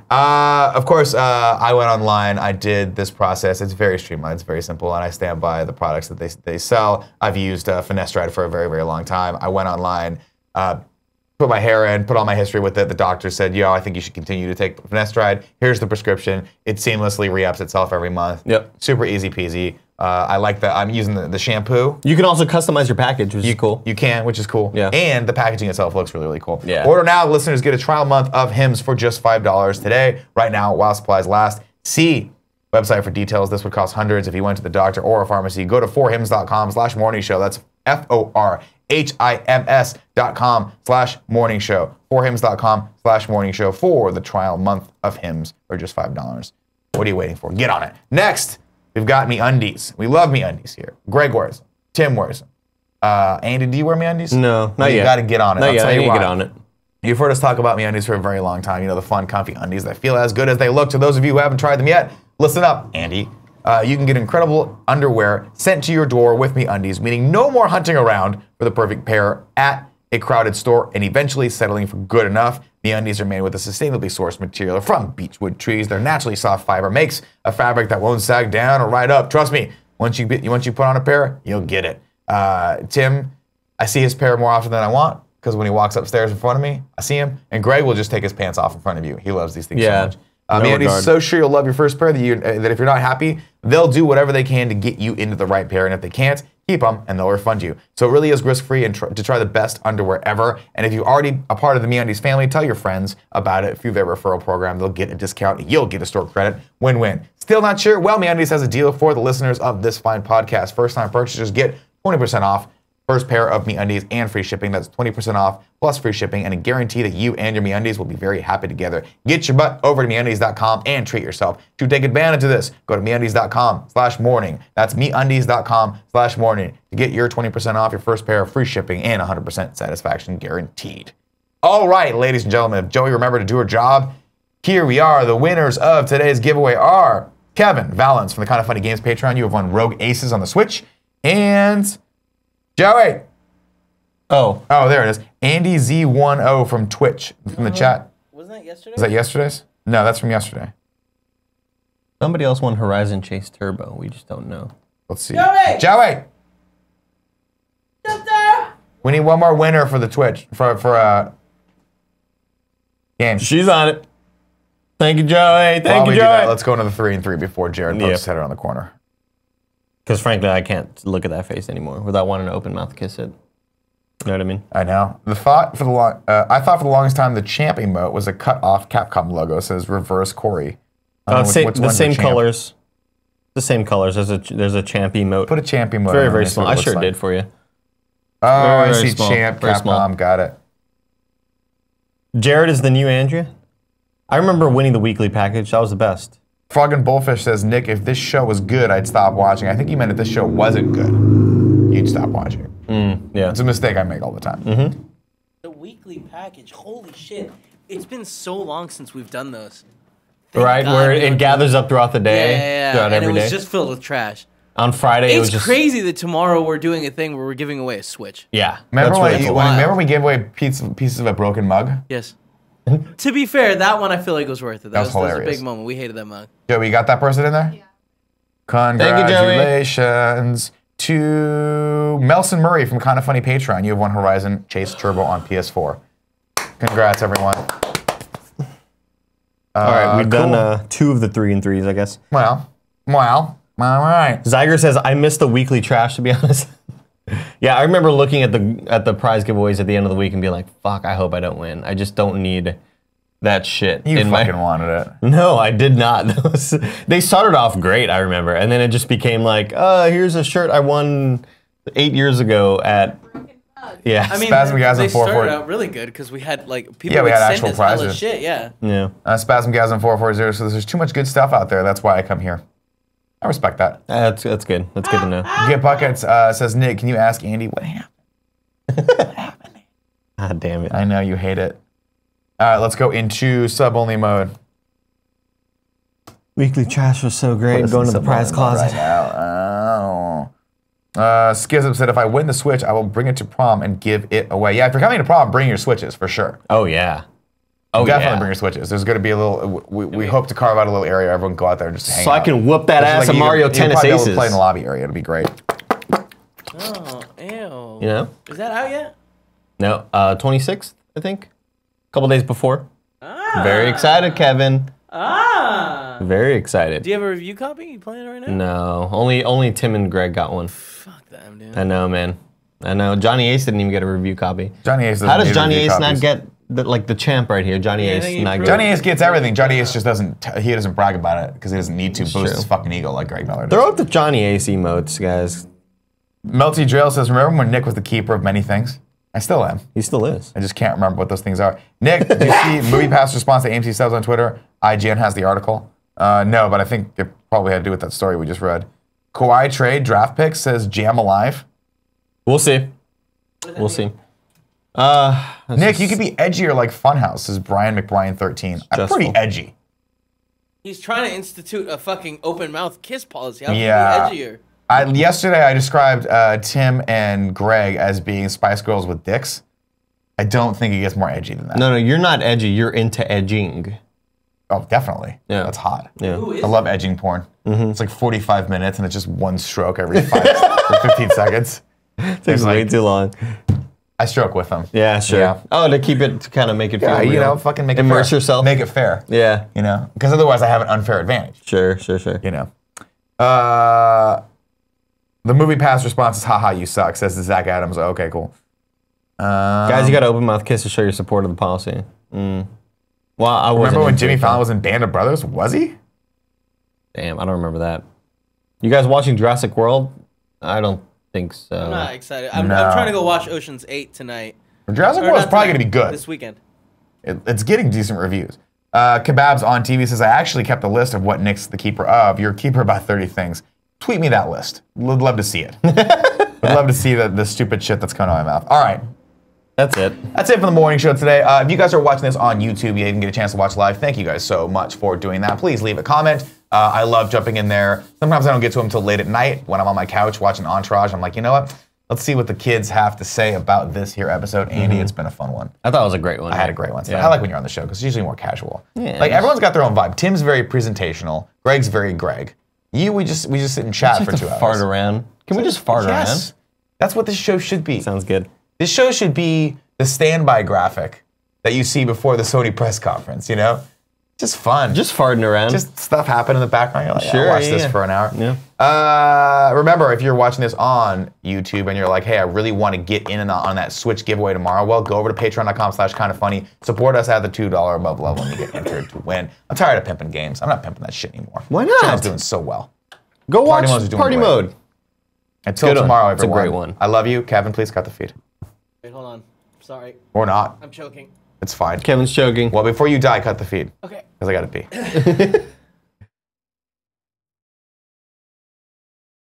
Of course, I went online. I did this process. It's very streamlined. It's very simple, and I stand by the products that they sell. I've used finasteride for a very, very long time. I went online, put my hair in, put all my history with it. The doctor said, yo, I think you should continue to take finasteride. Here's the prescription. It seamlessly re-ups itself every month. Yep. Super easy peasy. I like that. I'm using the shampoo. You can also customize your package, which is cool. You can, which is cool. Yeah. And the packaging itself looks really, really cool. Yeah. Order now. Listeners get a trial month of Hims for just $5 today, right now, while supplies last. See website for details. This would cost hundreds if you went to the doctor or a pharmacy. Go to forhims.com/morningshow. That's forhims.com/morningshow. Forhims.com/morningshow for the trial month of Hims for just $5. What are you waiting for? Get on it. Next, we've got MeUndies. We love MeUndies here. Greg wears them. Tim wears them. Andy, do you wear MeUndies? No, not yet. You got to get on it. Not I'll yet. tell I you need to why. get on it. You've heard us talk about MeUndies for a very long time. You know, the fun, comfy undies that feel as good as they look. To those of you who haven't tried them yet, listen up, Andy. You can get incredible underwear sent to your door with MeUndies, meaning no more hunting around for the perfect pair at a crowded store and eventually settling for good enough. MeUndies are made with a sustainably sourced material from beechwood trees. Their naturally soft fiber makes a fabric that won't sag down or ride up. Trust me, once you put on a pair, you'll get it. Tim, I see his pair more often than I want because when he walks upstairs in front of me, I see him. And Greg will just take his pants off in front of you. He loves these things so much. MeUndies is so sure you'll love your first pair that if you're not happy, they'll do whatever they can to get you into the right pair. And if they can't, keep them and they'll refund you. So it really is risk-free and to try the best underwear ever. And if you're already a part of the MeUndies family, tell your friends about it through their referral program. They'll get a discount and you'll get a store credit. Win-win. Still not sure? Well, MeUndies has a deal for the listeners of this fine podcast. First-time purchasers get 20% off first pair of MeUndies and free shipping. That's 20% off plus free shipping and a guarantee that you and your MeUndies will be very happy together. Get your butt over to MeUndies.com and treat yourself. To take advantage of this, go to MeUndies.com/morning. That's MeUndies.com/morning to get your 20% off your first pair of free shipping and 100% satisfaction guaranteed. All right, ladies and gentlemen, if Joey remembered to do her job, here we are. The winners of today's giveaway are Kevin Valens from the Kind of Funny Games Patreon. You have won Rogue Aces on the Switch. And Joey. Oh, there it is. Andy Z10 from Twitch from the chat. Wasn't that yesterday? Was that yesterday's? No, that's from yesterday. Somebody else won Horizon Chase Turbo. We just don't know. Let's see. Joey! We need one more winner for the Twitch for game. She's on it. Thank you, Joey. Thank you, Do that, Joey. let's go into the 3 and 3 before Jared pokes his head around the corner. Because frankly, I can't look at that face anymore without wanting to open mouth kiss it. You know what I mean? I know. I thought for the longest time the champ emote was a cut off Capcom logo. It says reverse Corey. The same colors. The same colors. There's a champ emote. Put a champ emote. Very, very small. I sure did for you. Oh, I very see. small. Champ Very Capcom. small. Got it. Jared is the new Andrea. I remember winning the weekly package. That was the best. Frog and Bullfish says, Nick, if this show was good, I'd stop watching. I think he meant if this show wasn't good, you'd stop watching. Yeah. It's a mistake I make all the time. The weekly package. Holy shit. It's been so long since we've done those. Right, God where we don't it do gathers up throughout the day. Yeah. Throughout And every it was day. just filled with trash. On Friday, it was It's just crazy that tomorrow we're doing a thing where we're giving away a Switch. Yeah. Remember that's when, really cool. remember we gave away pieces of a broken mug? Yes. To be fair, that one I feel like was worth it. That was That was a hilarious. big moment. We hated that mug. Joey, you got that person in there? Yeah. Congratulations to Melson Murray from Kinda Funny Patreon. You have won Horizon Chase Turbo on PS4. Congrats, everyone. All right, we've cool. done 2 of the 3 and 3s, I guess. Well, all right. Zyger says, I missed the weekly trash, to be honest. Yeah, I remember looking at the prize giveaways at the end of the week and being like, fuck, I hope I don't win. I just don't need that shit. You fucking wanted it. No, I did not. They started off great, I remember, and then it just became like, here's a shirt I won 8 years ago at... Yeah. I mean, Spasmgasm they 440. started out really good because we had like people Yeah, we would had send actual us hella prizes. shit. Yeah. Yeah. Spasmgasm 440. So there's too much good stuff out there. That's why I come here. I respect that. That's good. That's good to know. Get Buckets says, Nick, can you ask Andy what happened? Ah, damn it. I know you hate it. All right, let's go into sub-only mode. Weekly trash was so great. Going to the prize closet. Right now. Schism said, if I win the Switch, I will bring it to prom and give it away. Yeah, if you're coming to prom, bring your Switches for sure. Oh, yeah. Oh, Definitely yeah. bring your Switches. There's going to be a little, we hope to carve out a little area. Everyone go out there and just hang So out. I can whoop that ass of Mario Tennis probably be able to Aces. play in the lobby area. It'll be great. Oh, ew. You know? Is that out yet? No, 26th, I think. A couple days before. Ah. Very excited, Kevin. Ah. Very excited. Do you have a review copy? You playing it right now? No, only Tim and Greg got one. Fuck them, dude. I know, man. I know. Johnny Ace didn't even get a review copy. Johnny Ace doesn't How does need Johnny review Ace copies. not get the champ right here? Johnny Yeah, Ace he not improved. get. Johnny Ace gets everything. Johnny Ace just doesn't brag about it because he doesn't need to boost true. his fucking ego like Greg Miller does. Throw up the Johnny Ace emotes, guys. Melty Drill says, remember when Nick was the keeper of many things? I still am. He still is. I just can't remember what those things are. Nick, did you see Moviepass response to AMC subs on Twitter? IGN has the article. No, but I think it probably had to do with that story we just read. Kawhi trade draft pick says Jam alive. We'll see. We'll see. Nick, you could be edgier like Funhouse, says Brian McBrien 13. I'm pretty Stressful. edgy. He's trying to institute a fucking open mouth kiss policy. How can Yeah. you be edgier? Yesterday I described Tim and Greg as being Spice Girls with dicks. I don't think it gets more edgy than that. No, you're not edgy. You're into edging. Oh, definitely. Yeah. That's hot. Yeah. Who is I love edging porn. It's like 45 minutes and it's just one stroke every 15 seconds. Takes way too long. I stroke with them. Yeah, sure. Yeah. Oh, to keep it, to kind of make it feel Yeah, real. you know, fucking make it Immerse fair. yourself. Make it fair. Yeah. You know, because otherwise I have an unfair advantage. Sure. You know. The Moviepass response is, haha, you suck, says to Zach Adams. Okay, cool. Guys, you got to open mouth kiss to show your support of the policy. Well, I wasn't. Remember when into Jimmy it, Fallon though. was in Band of Brothers? Was he? Damn, I don't remember that. You guys watching Jurassic World? I don't think so. I'm not excited. I'm No. trying to go watch Ocean's 8 tonight. Jurassic Or World is not probably tonight, going to be good. This weekend. It's getting decent reviews. Kebabs on TV says, I actually kept a list of what Nick's the keeper of. You're a keeper about 30 things. Tweet me that list. Would love to see it. Would love to see the stupid shit that's coming out of my mouth. All right. That's it. That's it for the morning show today. If you guys are watching this on YouTube, you didn't get a chance to watch live, thank you guys so much for doing that. Please leave a comment. I love jumping in there. Sometimes I don't get to them until late at night when I'm on my couch watching Entourage. I'm like, you know what? Let's see what the kids have to say about this here episode. Andy, it's been a fun one. I thought it was a great one. I had a great one. So Yeah. I like when you're on the show because it's usually more casual. Yeah, Like everyone's got their own vibe. Tim's very presentational. Greg's very Greg. We just sit and chat for Just 2 to hours. fart around. Can we just fart Yes. That's what this show should be. around? Sounds good. This show should be the standby graphic that you see before the Sony press conference, you know? Just fun. Just farting around. Just stuff happen in the background. You're like, Sure, I'll watch yeah, this yeah. for an hour. Yeah. Remember, if you're watching this on YouTube and you're like, hey, I really want to get in on that Switch giveaway tomorrow, well, go over to patreon.com/kindafunny. Support us at the $2 above level and you get entered to win. I'm tired of pimping games. I'm not pimping that shit anymore. Why not? Channel's doing so well. Go watch Mode's doing Party great. Mode. Until Good one. tomorrow, It's a everyone. great one. I love you. Kevin, please cut the feed. Wait, hold on. Sorry. Or not. I'm choking. It's fine. Kevin's choking. Well, before you die, cut the feed. Okay. Because I got to pee.